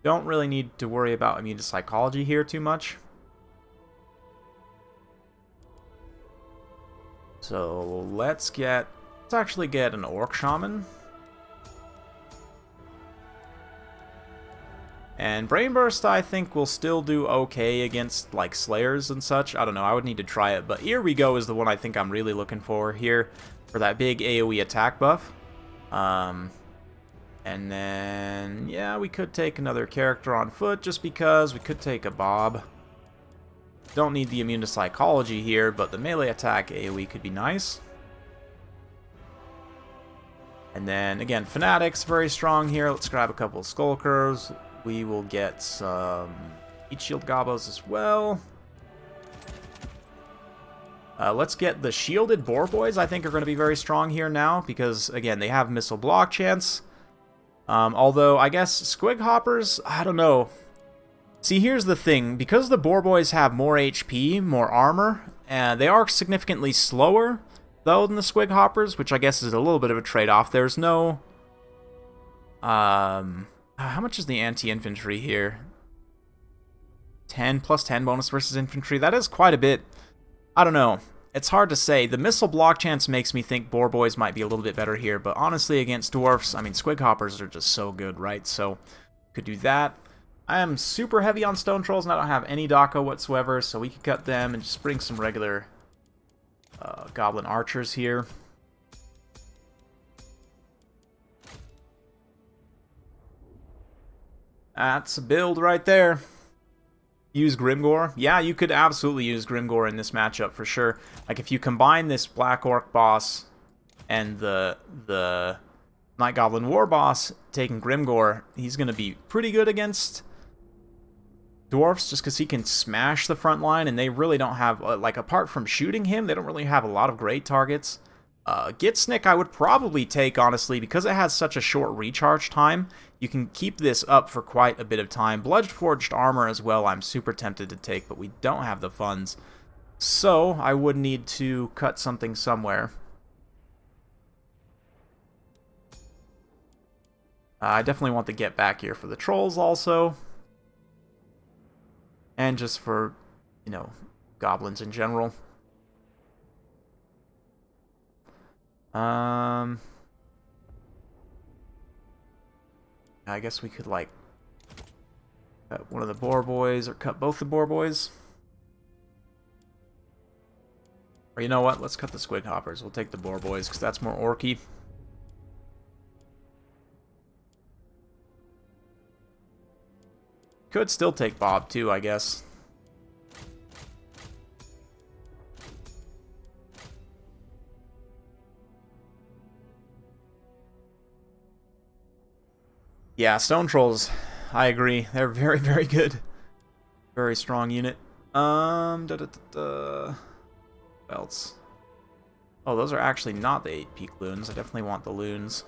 really need to worry about immune to psychology here too much. So let's actually get an Orc Shaman. And Brain Burst, I think, will still do okay against, like, Slayers and such. I don't know, I would need to try it. But Here We Go is the one I think I'm really looking for here, for that big AoE attack buff. And then, yeah, we could take another character on foot, just because. We could take a Bob. Don't need the immune to psychology here, but the melee attack AoE could be nice. And then, again, Fanatics, very strong here. Let's grab a couple of Skulkers. We will get some Heat Shield Gobos as well. Let's get the Shielded Boar Boys, I think, are going to be very strong here now, because, again, they have Missile Block Chance. Although, I guess, Squig Hoppers, I don't know. See, here's the thing. Because the Boar Boys have more HP, more armor, and they are significantly slower, though, than the Squig Hoppers, which I guess is a little bit of a trade-off. There's no... how much is the anti-infantry here? 10 plus 10 bonus versus infantry. That is quite a bit. I don't know. It's hard to say. The missile block chance makes me think Boar Boys might be a little bit better here, but honestly, against Dwarfs, I mean, Squig Hoppers are just so good, right? So, could do that. I am super heavy on Stone Trolls, and I don't have any Dako whatsoever, so we could cut them and just bring some regular Goblin Archers here. That's a build right there. Use Grimgore. Yeah, you could absolutely use Grimgore in this matchup for sure. Like, if you combine this Black Orc boss and the Night Goblin War boss taking Grimgore, he's going to be pretty good against Dwarfs, just because he can smash the front line, and they really don't have, like, apart from shooting him, they don't really have a lot of great targets. Gitsnick I would probably take, honestly, because it has such a short recharge time. You can keep this up for quite a bit of time. Bludgeforged Armor as well, I'm super tempted to take, but we don't have the funds. So, I would need to cut something somewhere. I definitely want to get back here for the Trolls also. And just for, you know, Goblins in general. I guess we could, like, cut one of the Boar Boys, or cut both the Boar Boys. Or you know what, let's cut the Squig Hoppers. We'll take the Boar Boys, because that's more orky. Could still take Bob, too, I guess. Yeah, Stone Trolls, I agree. They're very, very good. Very strong unit. What else? Oh, those are actually not the 8-peak loons. I definitely want the loons.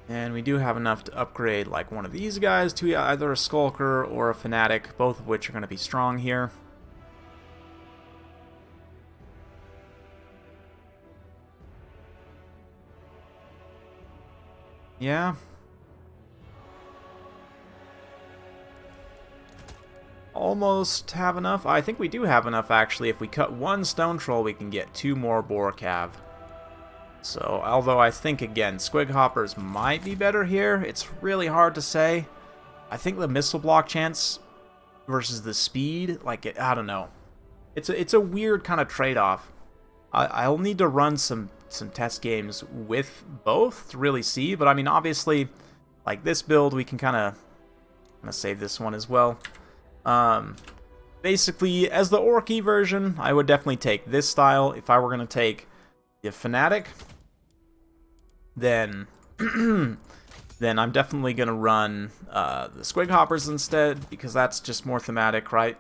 And we do have enough to upgrade, like, one of these guys to either a Skulker or a Fanatic, both of which are going to be strong here. Yeah. Almost have enough. I think we do have enough, actually. If we cut one Stone Troll, we can get 2 more Boar Cav. So, although I think, again, Squig Hoppers might be better here, it's really hard to say. I think the missile block chance versus the speed, like, I don't know. It's a weird kind of trade-off. I'll need to run some test games with both to really see. But I mean, obviously, like this build, we can kind of save this one as well. Basically, as the Orky version, I would definitely take this style. If I were going to take the Fanatic, then then I'm definitely going to run the Squig Hoppers instead, because that's just more thematic, right?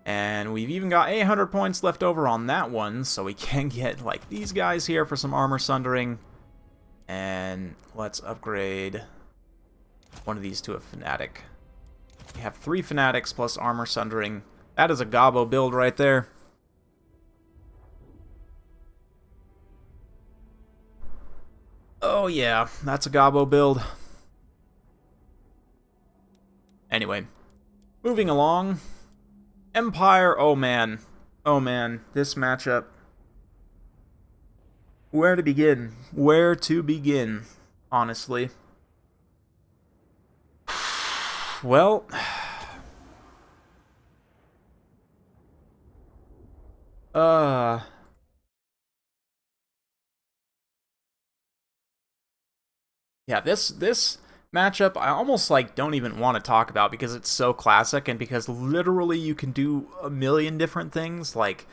And we've even got 800 points left over on that one, so we can get like these guys here for some armor sundering. And let's upgrade one of these to a Fanatic. We have 3 Fanatics plus armor sundering. That is a gobbo build right there. Oh yeah, that's a gobbo build. Anyway, moving along. Empire, oh man, this matchup. Where to begin? Where to begin, honestly. Well, yeah, this matchup I almost like don't even want to talk about because it's so classic and because literally you can do a million different things. Like,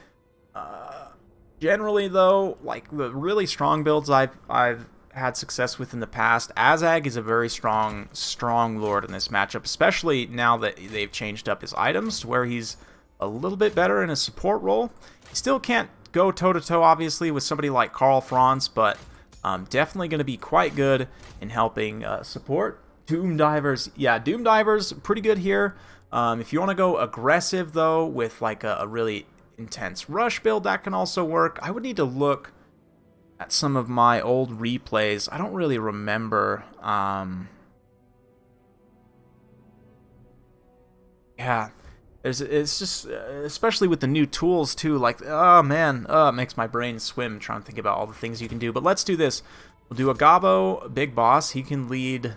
generally though, like the really strong builds I've had success with in the past, Azag is a very strong lord in this matchup, especially now that they've changed up his items to where he's a little bit better in a support role. He still can't go toe-to-toe, obviously, with somebody like Karl Franz, but definitely going to be quite good in helping support. Doom Divers, yeah, Doom Divers, pretty good here. If you want to go aggressive, though, with like a really intense rush build, that can also work. I would need to look at some of my old replays. I don't really remember. Yeah, it's just, especially with the new tools too, like, oh man, it makes my brain swim trying to think about all the things you can do. But let's do this. We'll do a Gobbo Big Boss. He can lead,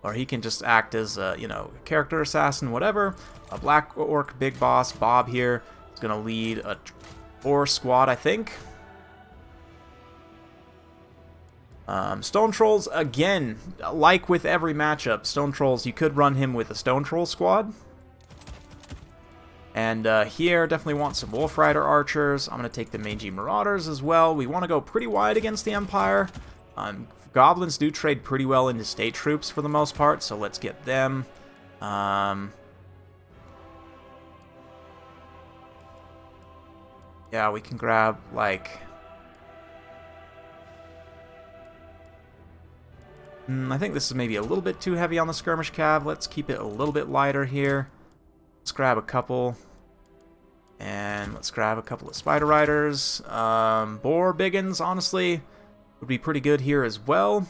or he can just act as a, you know, character assassin, whatever. A Black Orc Big Boss, Bob here, is going to lead a 4 squad, I think. Stone Trolls, again, like with every matchup, Stone Trolls, you could run him with a Stone Troll squad. And here, definitely want some Wolf Rider Archers. I'm going to take the Mangy Marauders as well. We want to go pretty wide against the Empire. Goblins do trade pretty well into state troops for the most part, so let's get them. Yeah, we can grab, like... I think this is maybe a little bit too heavy on the Skirmish Cav. Let's keep it a little bit lighter here. Let's grab a couple. And let's grab a couple of Spider Riders. Boar Biggins, honestly, would be pretty good here as well.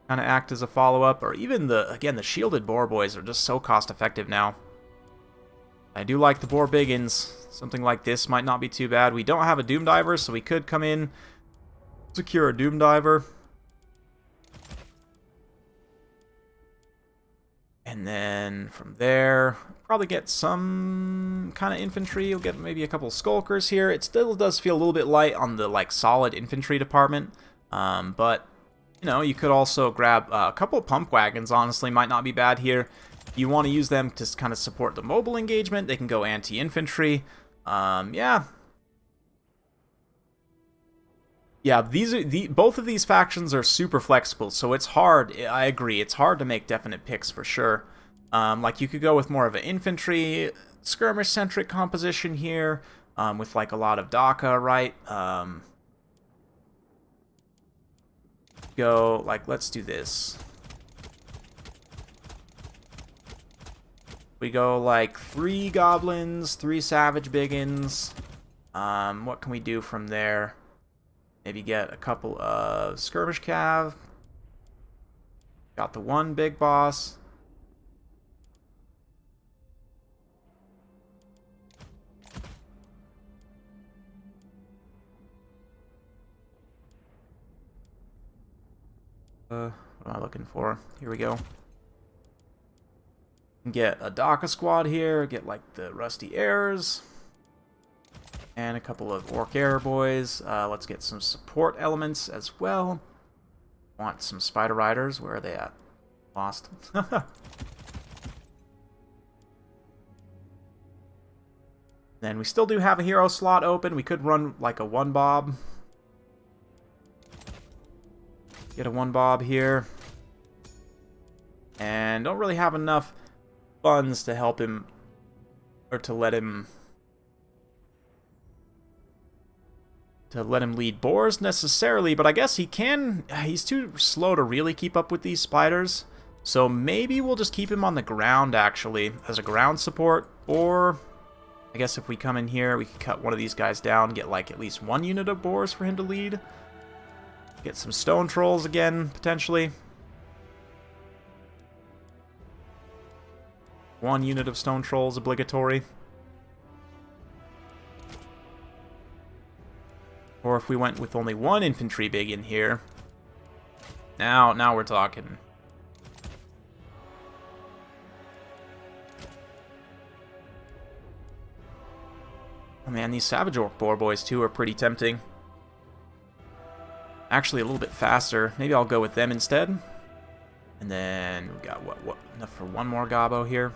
Kind of act as a follow-up. Or even, again, the Shielded Boar Boys are just so cost-effective now. I do like the Boar Biggins. Something like this might not be too bad. We don't have a Doom Diver, so we could come in, secure a Doom Diver. And then from there, probably get some kind of infantry. You'll get maybe a couple of skulkers here. It still does feel a little bit light on the like solid infantry department. But, you know, you could also grab a couple of pump wagons, honestly, might not be bad here. If you want to use them to kind of support the mobile engagement, they can go anti-infantry. Yeah. Yeah, both of these factions are super flexible, so it's hard. I agree, it's hard to make definite picks for sure. Like you could go with more of an infantry, skirmish-centric composition here, with like a lot of DACA, right? Go like, let's do this. We go like 3 goblins, 3 savage biggins. What can we do from there? Maybe get a couple of skirmish cav. Got the 1 big boss. What am I looking for? Here we go. Get a Daka squad here, get like the Rusty Airs, and a couple of Orc Air boys. Let's get some support elements as well. Want some Spider Riders, where are they at? Lost. Then we still do have a hero slot open. We could run like a 1-bob. Get a 1-bob here. And don't really have enough funds to help him, or to let him lead boars necessarily, but I guess he can. He's too slow to really keep up with these spiders, so maybe we'll just keep him on the ground actually as a ground support. Or I guess if we come in here, we can cut one of these guys down, get like at least 1 unit of boars for him to lead. Get some stone trolls again potentially. 1 unit of stone trolls obligatory. Or if we went with only 1 infantry big in here. Now we're talking. Oh man, these Savage Orc boar boys too are pretty tempting. Actually a little bit faster. Maybe I'll go with them instead. And then we got what enough for 1 more gobbo here.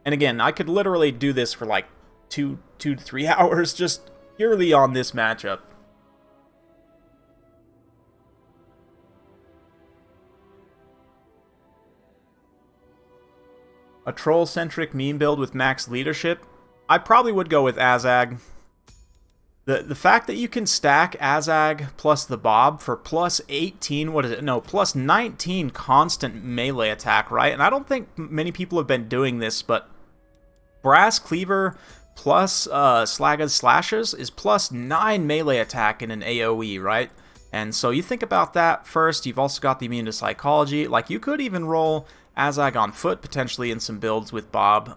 And again, I could literally do this for like 2 to 3 hours just purely on this matchup. A troll-centric meme build with max leadership? I probably would go with Azag. The fact that you can stack Azag plus the Bob for plus 18, what is it? No, plus 19 constant melee attack, right? And I don't think many people have been doing this, but Brass Cleaver plus Slaga's Slashes is plus 9 melee attack in an AoE, right? And so you think about that first. You've also got the immune to psychology. Like, you could even roll Azag on foot potentially in some builds with Bob,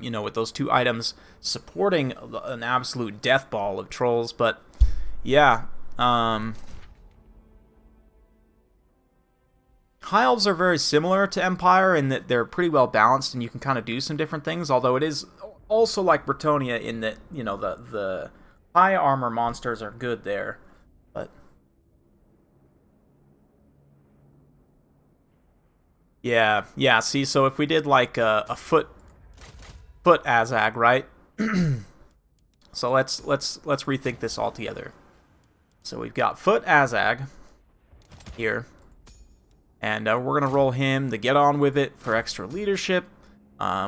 you know, with those 2 items supporting an absolute death ball of trolls. But yeah, High Elves are very similar to Empire in that they're pretty well balanced and you can kind of do some different things, although it is also like Bretonnia in that, you know, the high armor monsters are good there. But yeah, see, so if we did like a foot Azag, right? So let's rethink this all together. So we've got foot Azag here, and we're gonna roll him to get on with it for extra leadership.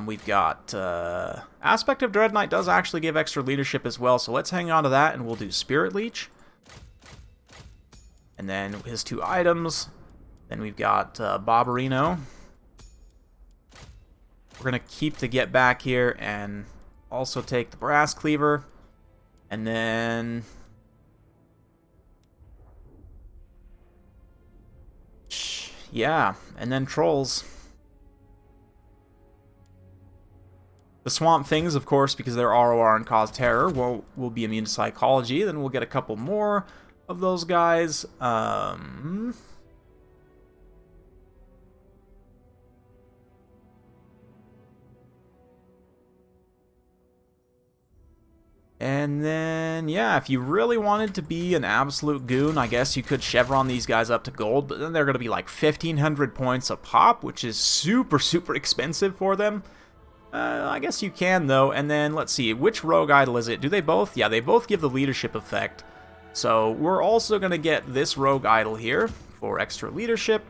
We've got Aspect of Dread Knight does actually give extra leadership as well, so let's hang on to that, and we'll do Spirit Leech. And then his 2 items. Then we've got Barbarino. We're going to keep the Get Back here and also take the Brass Cleaver. And then yeah, and then Trolls. The Swamp Things, of course, because they're ROR and cause terror, will be immune to psychology. Then we'll get a couple more of those guys. And then, yeah, if you really wanted to be an absolute goon, I guess you could chevron these guys up to gold, but then they're going to be like 1,500 points a pop, which is super, super expensive for them. I guess you can, though. And then, let's see, which rogue idol is it? Do they both? Yeah, they both give the leadership effect. So we're also going to get this rogue idol here for extra leadership.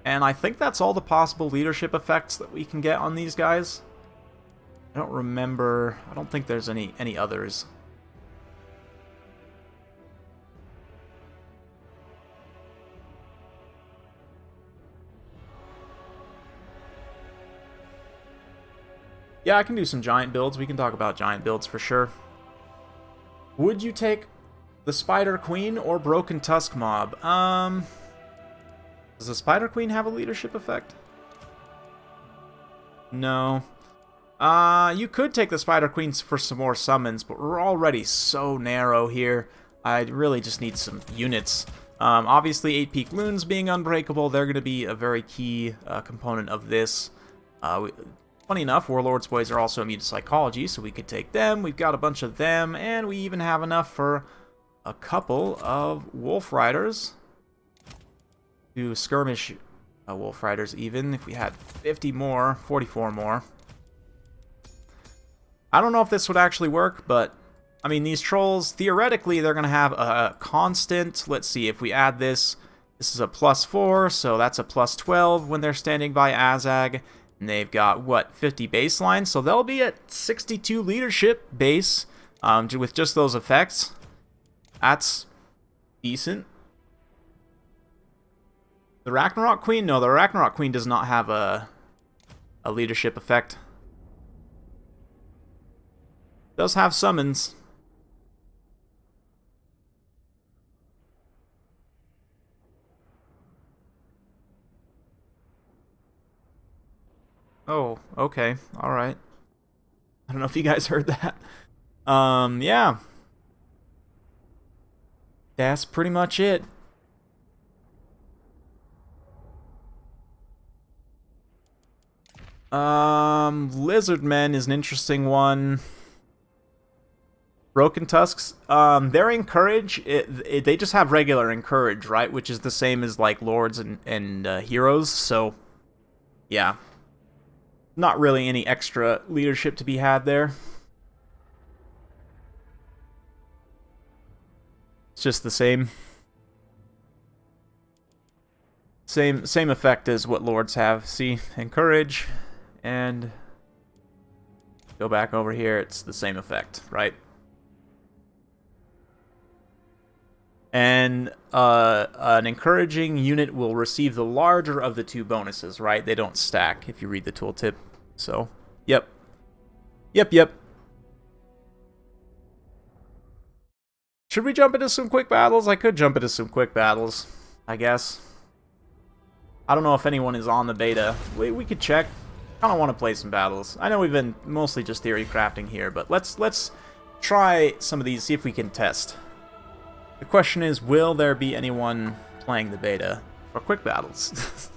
And I think that's all the possible leadership effects that we can get on these guys. I don't remember. I don't think there's any others. Yeah, I can do some giant builds. We can talk about giant builds for sure. Would you take the Spider Queen or Broken Tusk Mob? Does the Spider Queen have a leadership effect? No. You could take the Spider Queens for some more summons, but we're already so narrow here. I really just need some units Obviously, 8-peak loons being unbreakable, they're going to be a very key component of this. Funny enough, Warlord's Boys are also immune to psychology, so we could take them. We've got a bunch of them, and we even have enough for a couple of Wolf Riders to skirmish Wolf Riders even. If we had 50 more, 44 more. I don't know if this would actually work, but I mean, these trolls, theoretically, they're going to have a constant. Let's see, if we add this, this is a +4, so that's a +12 when they're standing by Azag. And they've got, what, 50 baseline? So they'll be at 62 leadership base with just those effects. That's decent. The Ragnarok Queen? No, the Ragnarok Queen does not have a leadership effect. Does have summons. Oh, okay. Alright. I don't know if you guys heard that. Yeah. That's pretty much it. Lizardmen is an interesting one. Broken Tusks, they're Encourage. They just have regular Encourage, right? Which is the same as, like, Lords and Heroes, so, yeah. Not really any extra leadership to be had there. It's just the same. Same effect as what Lords have. See, Encourage, and go back over here, it's the same effect, right? And an encouraging unit will receive the larger of the two bonuses, right? They don't stack if you read the tooltip. So, yep. Yep. Should we jump into some quick battles? I could jump into some quick battles, I guess. I don't know if anyone is on the beta. We could check. I don't want to play some battles. I know we've been mostly just theory crafting here, but let's try some of these, see if we can test. The question is, will there be anyone playing the beta for quick battles?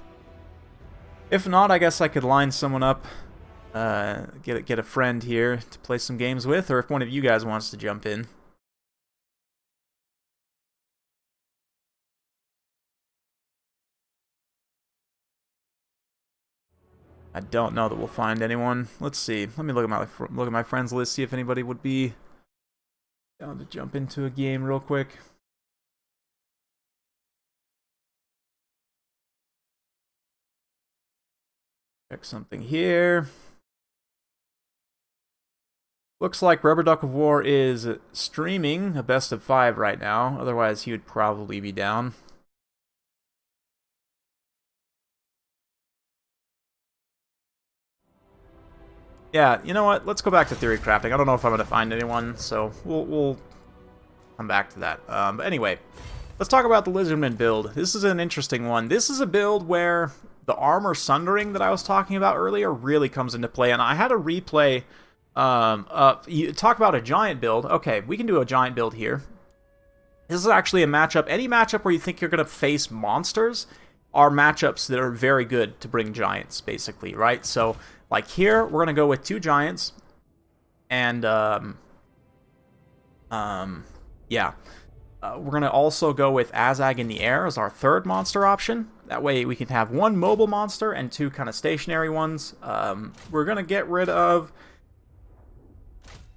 If not, I guess I could line someone up, get a friend here to play some games with, or if one of you guys wants to jump in. I don't know that we'll find anyone. Let's see. Let me look at my friends list, see if anybody would be down to jump into a game real quick. Check something here. Looks like Rubber Duck of War is streaming a best of 5 right now. Otherwise, he would probably be down. Yeah, you know what? Let's go back to theory crafting. I don't know if I'm going to find anyone, so we'll come back to that. But anyway, let's talk about the Lizardman build. This is an interesting one. This is a build where the armor sundering that I was talking about earlier really comes into play, and I had a replay. You talk about a giant build. Okay, we can do a giant build here. This is actually a matchup. Any matchup where you think you're going to face monsters are matchups that are very good to bring giants, basically, right? So, like here, we're going to go with 2 giants, and, yeah. We're going to also go with Azag in the air as our 3rd monster option. That way we can have 1 mobile monster and 2 kind of stationary ones. We're going to get rid of...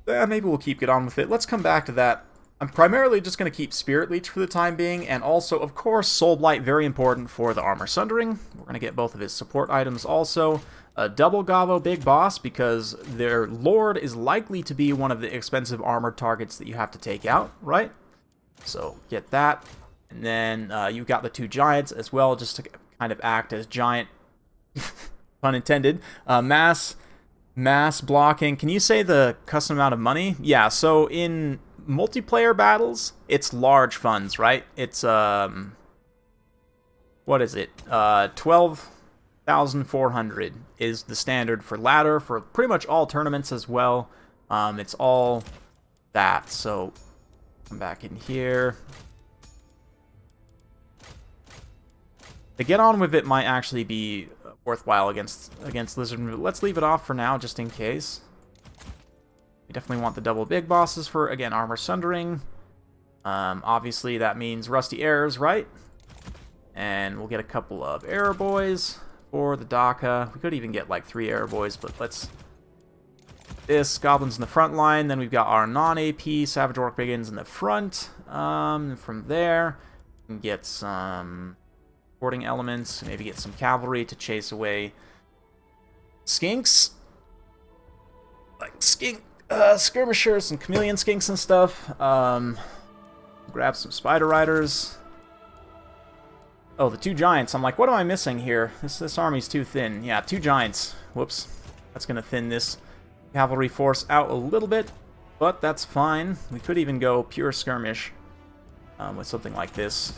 maybe we'll get on with it. Let's come back to that. I'm primarily just going to keep Spirit Leech for the time being, and also, of course, Soul Blight, very important for the armor sundering. We're going to get both of his support items also. A double Gavo Big Boss, because their Lord is likely to be one of the expensive armored targets that you have to take out, right? So, get that. And then you've got the 2 giants as well, just to kind of act as giant, pun intended, mass blocking. Can you say the custom amount of money? Yeah, so in multiplayer battles, it's large funds, right? It's, what is it? 12,400 is the standard for ladder for pretty much all tournaments as well. It's all that, so come back in here. To get on with it might actually be worthwhile against Lizardmen, but let's leave it off for now, just in case. We definitely want the double big bosses for, again, armor sundering. Obviously, that means rusty arrows, right? And we'll get a couple of arrow boys for the Daka. We could even get like 3 arrow boys, but let's... This, goblins in the front line. Then we've got our non-AP Savage Orc Biggins in the front. From there, we can get some supporting elements. Maybe get some cavalry to chase away skinks. Like skirmishers and chameleon skinks and stuff. Grab some spider riders. Oh, the 2 giants. I'm like, what am I missing here? This army's too thin. Yeah, 2 giants. Whoops. That's going to thin this cavalry force out a little bit, but that's fine. We could even go pure skirmish with something like this.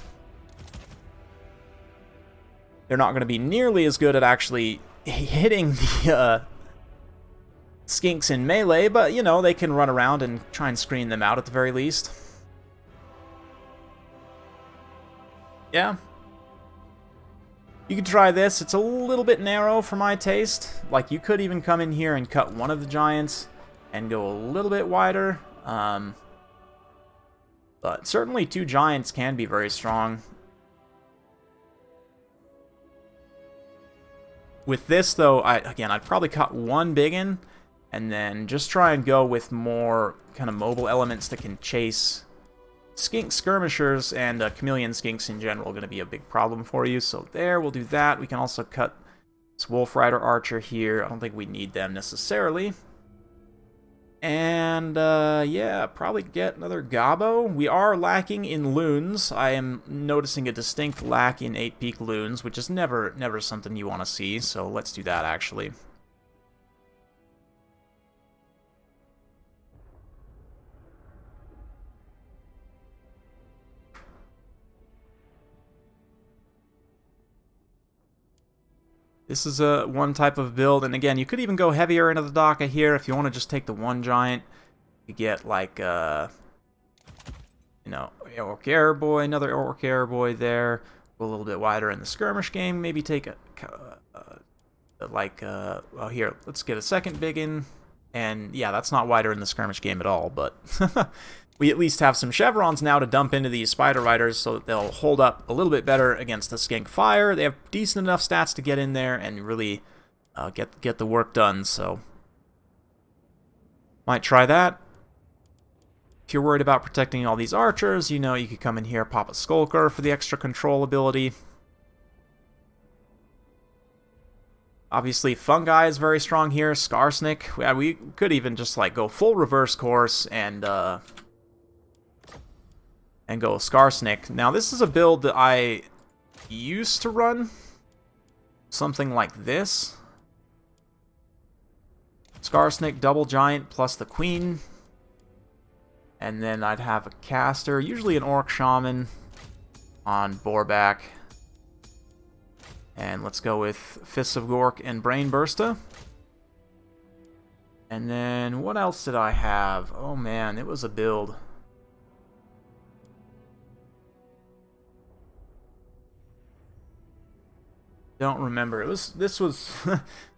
They're not going to be nearly as good at actually hitting the skinks in melee, but, you know, they can run around and try and screen them out at the very least. Yeah. You could try this. It's a little bit narrow for my taste. Like, you could even come in here and cut one of the giants and go a little bit wider. But certainly 2 giants can be very strong. With this, though, I'd probably cut 1 biggin and then just try and go with more kind of mobile elements that can chase skink skirmishers, and chameleon skinks in general are going to be a big problem for you. So there, we'll do that. We can also cut this Wolf Rider Archer here. I don't think we need them necessarily. And, yeah, probably get another Gobbo. We are lacking in loons. I am noticing a distinct lack in 8-peak loons, which is never something you want to see. So let's do that, actually. This is one type of build, and again, you could even go heavier into the Daka here if you want to just take the 1 giant. You get like, you know, Orc Arrow Boy, another Orc Arrow Boy there. Go a little bit wider in the skirmish game. Maybe take well, here, let's get a second biggin. And yeah, that's not wider in the skirmish game at all, but we at least have some chevrons now to dump into these spider riders so that they'll hold up a little bit better against the skink fire. They have decent enough stats to get in there and really get the work done, so might try that. If you're worried about protecting all these archers, you know, you could come in here, pop a Skulker for the extra control ability. Obviously, Fungi is very strong here. Scarsnick. We could even just like go full reverse course and go Scarsnick. Now, this is a build that I used to run. Something like this. Scarsnick, double giant, plus the queen. And then I'd have a caster, usually an Orc Shaman, on Boarback. And let's go with Fists of Gork and Brain Bursta. And then, what else did I have? Oh man, it was a build. Don't remember. This was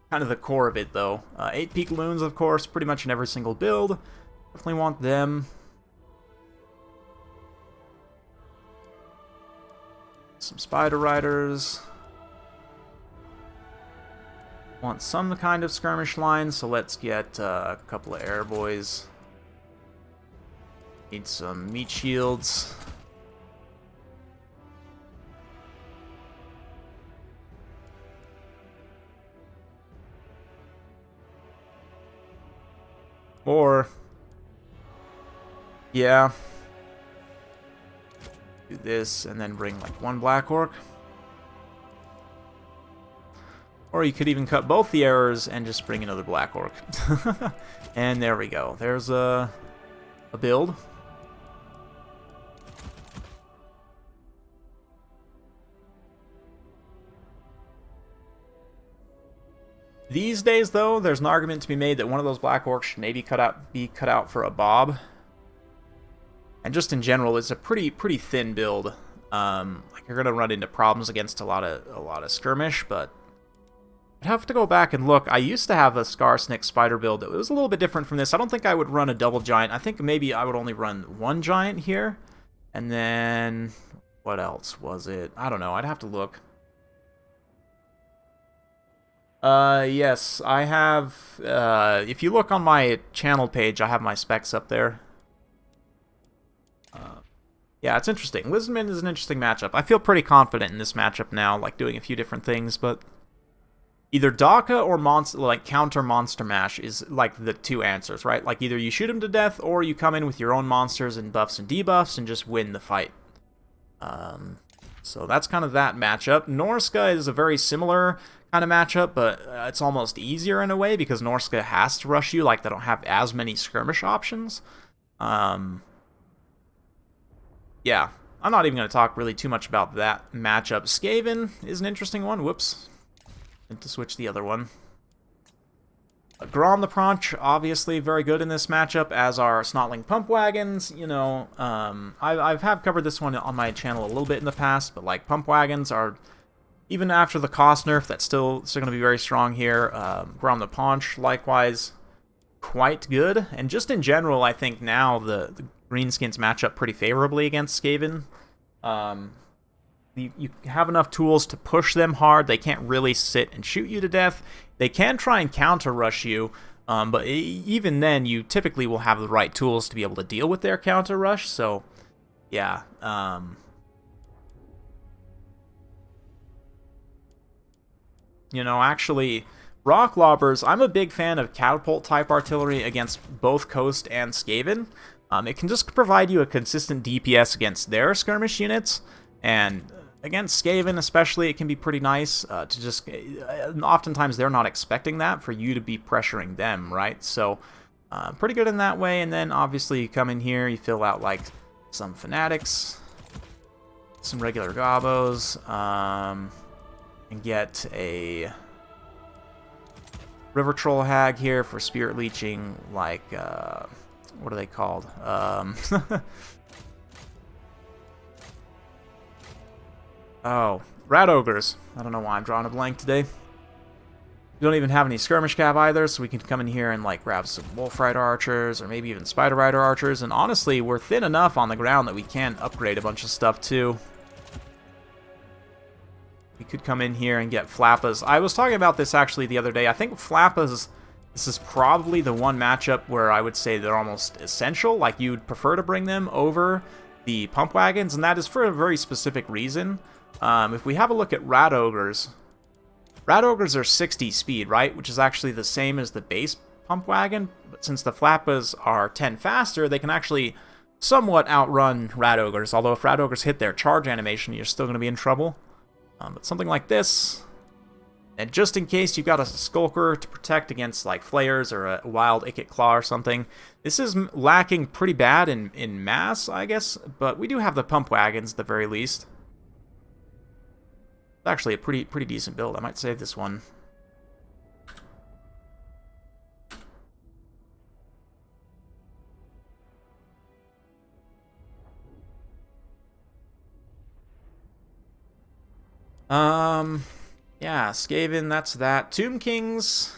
kind of the core of it, though. 8-peak loons, of course, pretty much in every single build. Definitely want them. Some Spider Riders. Want some kind of skirmish line, so let's get a couple of air boys. Need some meat shields. Or, yeah, do this and then bring like 1 Black Orc. Or you could even cut both the arrows and just bring another Black Orc. And there we go. There's a build. These days, though, there's an argument to be made that one of those Black Orcs should maybe be cut out for a Bob. And just in general, it's a pretty thin build. Like you're gonna run into problems against a lot of skirmish, but I'd have to go back and look. I used to have a Skarsnik spider build that was a little bit different from this. I don't think I would run a double giant. I think maybe I would only run one giant here. And then, what else was it? I don't know. I'd have to look. Yes, I have, if you look on my channel page, I have my specs up there. Yeah, it's interesting. Lizardmen is an interesting matchup. I feel pretty confident in this matchup now, like doing a few different things, but either Daka or counter Monster Mash is like the two answers, right? Like either you shoot him to death or you come in with your own monsters and buffs and debuffs and just win the fight. So that's kind of that matchup. Norska is a very similar kind of matchup, but it's almost easier in a way because Norska has to rush you, like they don't have as many skirmish options. Yeah, I'm not even going to talk really too much about that matchup. Skaven is an interesting one. Whoops. To switch the other one. Grom the Praunch, obviously very good in this matchup, as are Snotling Pump Wagons. You know, I have covered this one on my channel a little bit in the past, but like Pump Wagons are, even after the cost nerf, that's still going to be very strong here. Grom the Paunch, likewise, quite good. And just in general, I think now the Greenskins match up pretty favorably against Skaven. You have enough tools to push them hard. They can't really sit and shoot you to death. They can try and counter rush you, but even then, you typically will have the right tools to be able to deal with their counter rush. So, yeah. You know, actually, Rock Lobbers, I'm a big fan of catapult type artillery against both Coast and Skaven. It can just provide you a consistent DPS against their skirmish units, and against Skaven especially, it can be pretty nice to just... oftentimes they're not expecting that for you to be pressuring them, right? So, pretty good in that way. And then obviously you come in here, you fill out like some Fanatics, some regular Gobos, and get a River Troll Hag here for Spirit Leeching, like, what are they called? Oh, Rat Ogres. I don't know why I'm drawing a blank today. We don't even have any Skirmish Cap either, so we can come in here and like grab some Wolf Rider Archers, or maybe even Spider Rider Archers, and honestly, we're thin enough on the ground that we can upgrade a bunch of stuff too. We could come in here and get Flappas. I was talking about this actually the other day. I think Flappas, this is probably the one matchup where I would say they're almost essential. Like, you'd prefer to bring them over the Pump Wagons, and that is for a very specific reason. If we have a look at Rat Ogres are 60 speed, right? Which is actually the same as the base Pump Wagon, but since the Flappas are 10 faster, they can actually somewhat outrun Rat Ogres, although if Rat Ogres hit their charge animation, you're still going to be in trouble. But something like this, and just in case you've got a Skulker to protect against like Flayers or a Wild Ikit Claw or something, this is lacking pretty bad in mass, I guess, but we do have the Pump Wagons at the very least. It's actually a pretty decent build. I might save this one. Yeah, Skaven, that's that. Tomb Kings.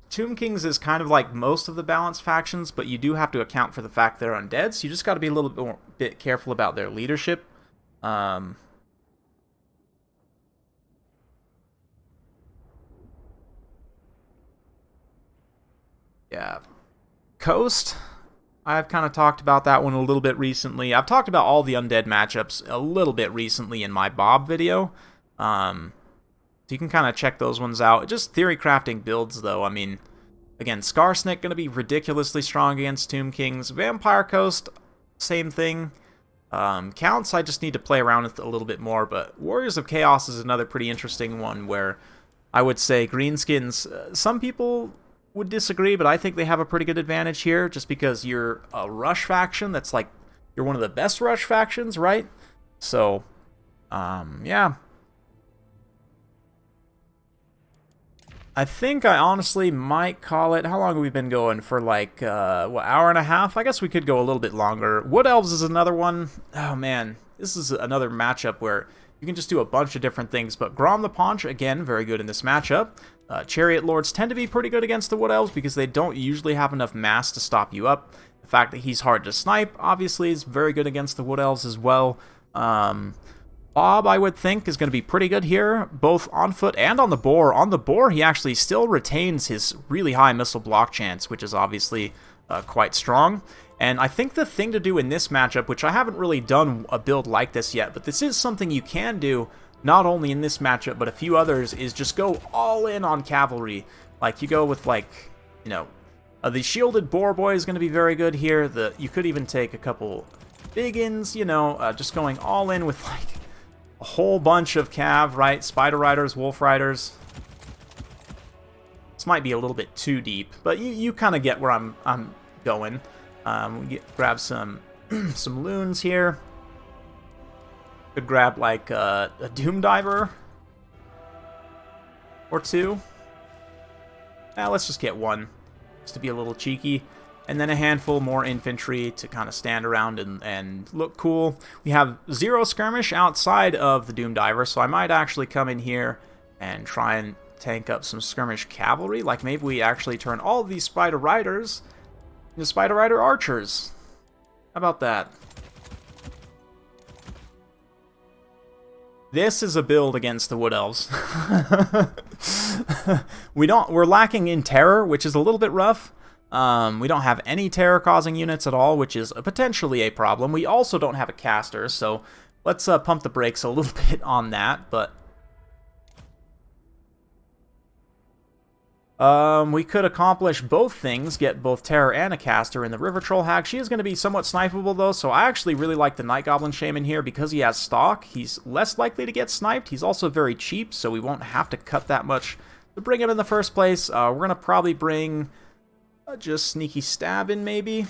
Tomb Kings is kind of like most of the balanced factions, but you do have to account for the fact they're undead, so you just got to be a little bit careful about their leadership. Yeah. Coast, I've kind of talked about that one a little bit recently. I've talked about all the undead matchups a little bit recently in my Bob video. So you can kind of check those ones out. Just theory crafting builds, though. I mean, again, Skarsnik going to be ridiculously strong against Tomb Kings. Vampire Coast, same thing. Counts, I just need to play around with it a little bit more. But Warriors of Chaos is another pretty interesting one where I would say Greenskins, some people would disagree, but I think they have a pretty good advantage here just because you're a rush faction that's like, you're one of the best rush factions, right? So, yeah. I think I honestly might call it. How long have we been going for? Like, what, hour and a half? I guess we could go a little bit longer. Wood Elves is another one. Oh man, this is another matchup where you can just do a bunch of different things. But Grom the Paunch, again, very good in this matchup. Chariot Lords tend to be pretty good against the Wood Elves because they don't usually have enough mass to stop you up. The fact that he's hard to snipe, obviously, is very good against the Wood Elves as well. Bob, I would think, is going to be pretty good here, both on foot and on the boar. On the boar, he actually still retains his really high missile block chance, which is obviously quite strong. And I think the thing to do in this matchup, which I haven't really done a build like this yet, but this is something you can do, not only in this matchup, but a few others, is just go all in on cavalry. Like, you go with, like, you know, the shielded boar boy is going to be very good here. You could even take a couple biggins, you know, just going all in with, like, a whole bunch of cav, right? Spider Riders, Wolf Riders. This might be a little bit too deep, but you kind of get where I'm going. Grab some some loons here. Could grab like a Doom Diver or two. Let's just get one, just to be a little cheeky. And then a handful more infantry to kind of stand around and look cool. We have 0 skirmish outside of the Doom Diver, so I might actually come in here and try and tank up some skirmish cavalry. Like, maybe we actually turn all of these Spider Riders into Spider Rider archers. How about that? This is a build against the Wood Elves. We're lacking in terror, which is a little bit rough. We don't have any terror-causing units at all, which is potentially a problem. We also don't have a caster, so let's pump the brakes a little bit on that. But we could accomplish both things, get both terror and a caster in the River Troll Hag. She is going to be somewhat snipeable, though, so I actually really like the Night Goblin Shaman here because he has stock. He's less likely to get sniped. He's also very cheap, so we won't have to cut that much to bring him in the first place. We're going to probably bring just Sneaky Stab in, maybe.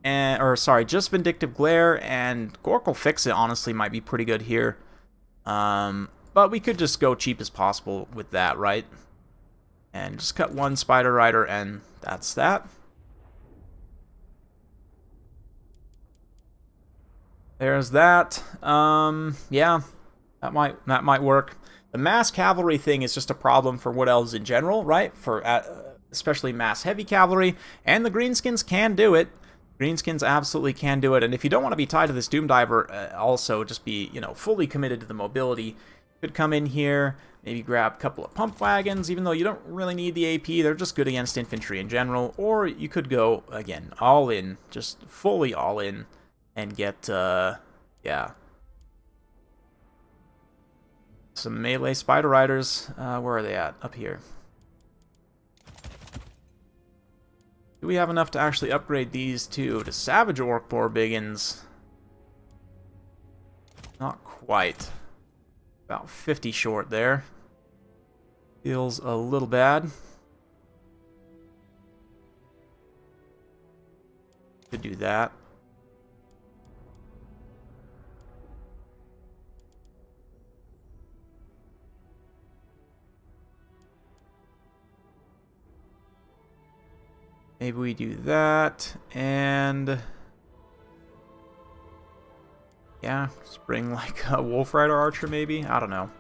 Just Vindictive Glare, and Gork'll Fix It, honestly, might be pretty good here. But we could just go cheap as possible with that, right? And just cut one Spider Rider, and that's that. There's that. Yeah, that might work. The mass cavalry thing is just a problem for Wood Elves in general, right? For especially mass heavy cavalry, and the Greenskins can do it. Greenskins absolutely can do it, and if you don't want to be tied to this Doom Diver, also just be, you know, fully committed to the mobility, you could come in here, maybe grab a couple of pump wagons, even though you don't really need the AP, they're just good against infantry in general, or you could go, again, all in, just fully all in, and get, yeah, some melee Spider Riders. Where are they at? Up here. Do we have enough to actually upgrade these two to Savage Orc Boar Biggins? Not quite. About 50 short there. Feels a little bad. Could do that. Maybe we do that, and yeah, just bring like a Wolf Rider Archer maybe? I don't know.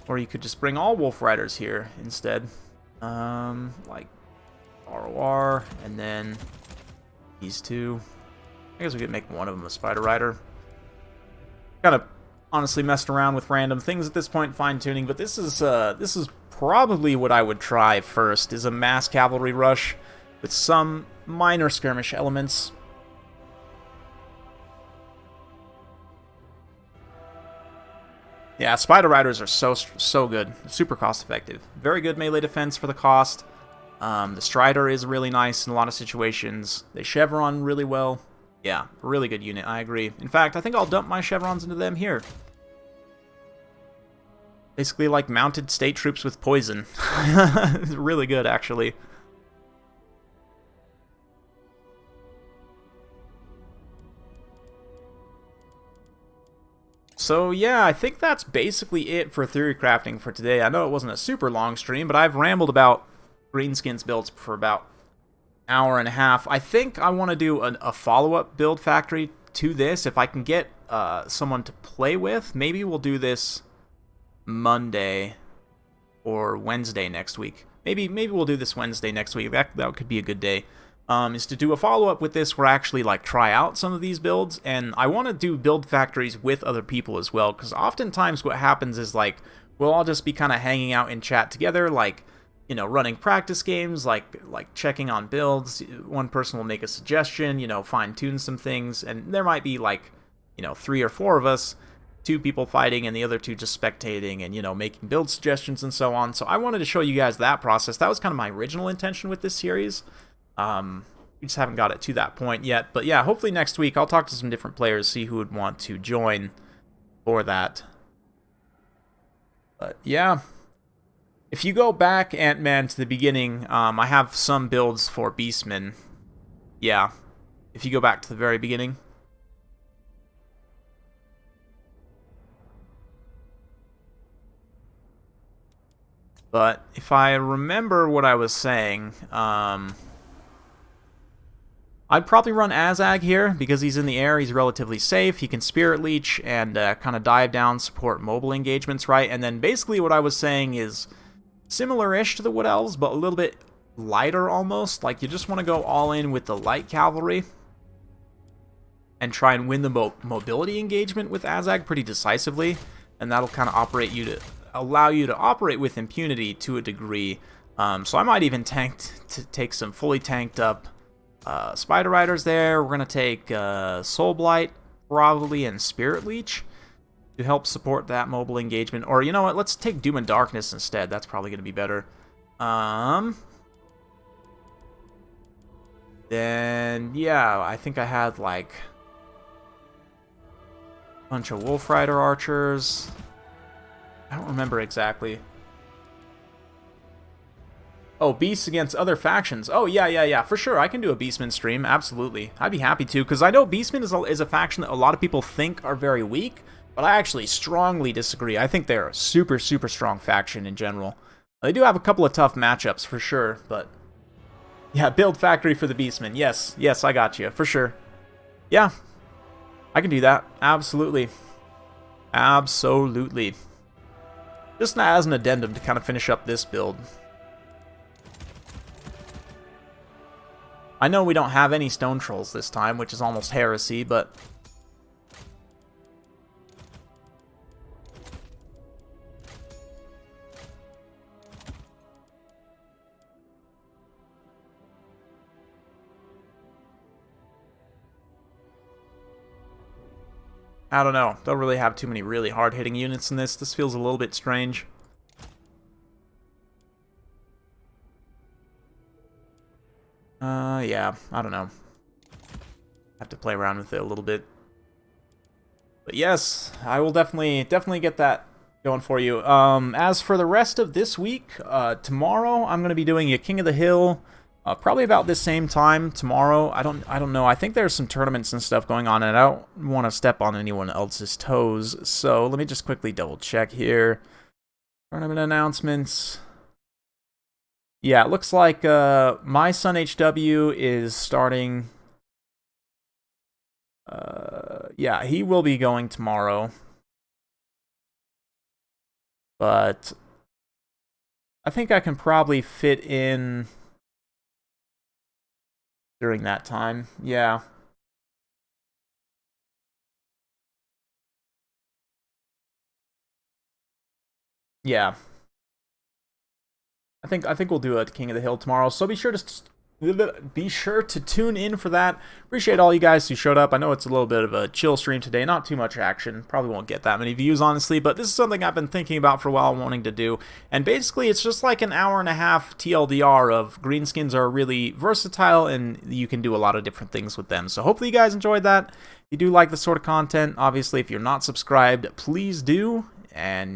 Or you could just bring all Wolf Riders here instead. Like ROR, and then these two. I guess we could make one of them a Spider Rider. Kind of honestly messed around with random things at this point, fine-tuning, but this is probably what I would try first, is a mass cavalry rush with some minor skirmish elements. Yeah, Spider Riders are so good, super cost-effective. Very good melee defense for the cost. The Strider is really nice in a lot of situations. They chevron really well. Yeah, really good unit, I agree. In fact, I think I'll dump my chevrons into them here. Basically like mounted state troops with poison. It's really good, actually. So yeah, I think that's basically it for theory crafting for today. I know it wasn't a super long stream, but I've rambled about Greenskins builds for about an hour and a half. I think I want to do a follow-up build factory to this. If I can get someone to play with, maybe we'll do this Monday or Wednesday next week. Maybe we'll do this Wednesday next week. That could be a good day. Is to do a follow-up with this where I actually like try out some of these builds, and I want to do build factories with other people as well, because oftentimes what happens is like we'll all just be kind of hanging out in chat together, like, you know, running practice games, like checking on builds. One person will make a suggestion, you know, fine-tune some things, and there might be like, you know, 3 or 4 of us, 2 people fighting and the other 2 just spectating and, you know, making build suggestions and so on. So I wanted to show you guys that process. That was kind of my original intention with this series. We just haven't got it to that point yet. But yeah, hopefully next week I'll talk to some different players, see who would want to join for that. But yeah, if you go back, Ant-Man, to the beginning, I have some builds for Beastmen. Yeah, if you go back to the very beginning. But if I remember what I was saying, I'd probably run Azag here, because he's in the air, he's relatively safe, he can Spirit Leech and kind of dive down, support mobile engagements, right? And then basically what I was saying is similar-ish to the Wood Elves, but a little bit lighter almost. Like, you just want to go all in with the light cavalry and try and win the mobility engagement with Azag pretty decisively, and that'll kind of allow you to operate with impunity to a degree. So I might even take some fully tanked up Spider Riders there. We're going to take Soul Blight, probably, and Spirit Leech to help support that mobile engagement. Or, you know what, let's take Doom and Darkness instead. That's probably going to be better. Then, yeah, I think I had, like, a bunch of Wolf Rider archers. I don't remember exactly. Oh, beasts against other factions. Oh, yeah, for sure. I can do a Beastman stream, absolutely. I'd be happy to, because I know Beastman is a faction that a lot of people think are very weak, but I actually strongly disagree. I think they're a super, super strong faction in general. They do have a couple of tough matchups, for sure, but... yeah, build factory for the Beastmen. Yes, I got you, for sure. Yeah, I can do that. Absolutely. Absolutely. Just as an addendum to kind of finish up this build. I know we don't have any stone trolls this time, which is almost heresy, but... I don't know. Don't really have too many really hard-hitting units in this. This feels a little bit strange. Yeah, I don't know. Have to play around with it a little bit. But yes, I will definitely get that going for you. As for the rest of this week, tomorrow I'm going to be doing a King of the Hill, probably about this same time tomorrow. I don't know. I think there's some tournaments and stuff going on, and I don't want to step on anyone else's toes. So let me just quickly double check here. Tournament announcements. Yeah, it looks like my son HW is starting. Yeah, he will be going tomorrow. But I think I can probably fit in during that time. Yeah. Yeah. I think we'll do a King of the Hill tomorrow, so be sure to tune in for that. Appreciate all you guys who showed up. I know it's a little bit of a chill stream today, not too much action. Probably won't get that many views, honestly, but this is something I've been thinking about for a while, wanting to do. And basically, it's just like an hour and a half TLDR of Greenskins are really versatile, and you can do a lot of different things with them. So hopefully you guys enjoyed that. If you do like this sort of content, obviously, if you're not subscribed, please do. And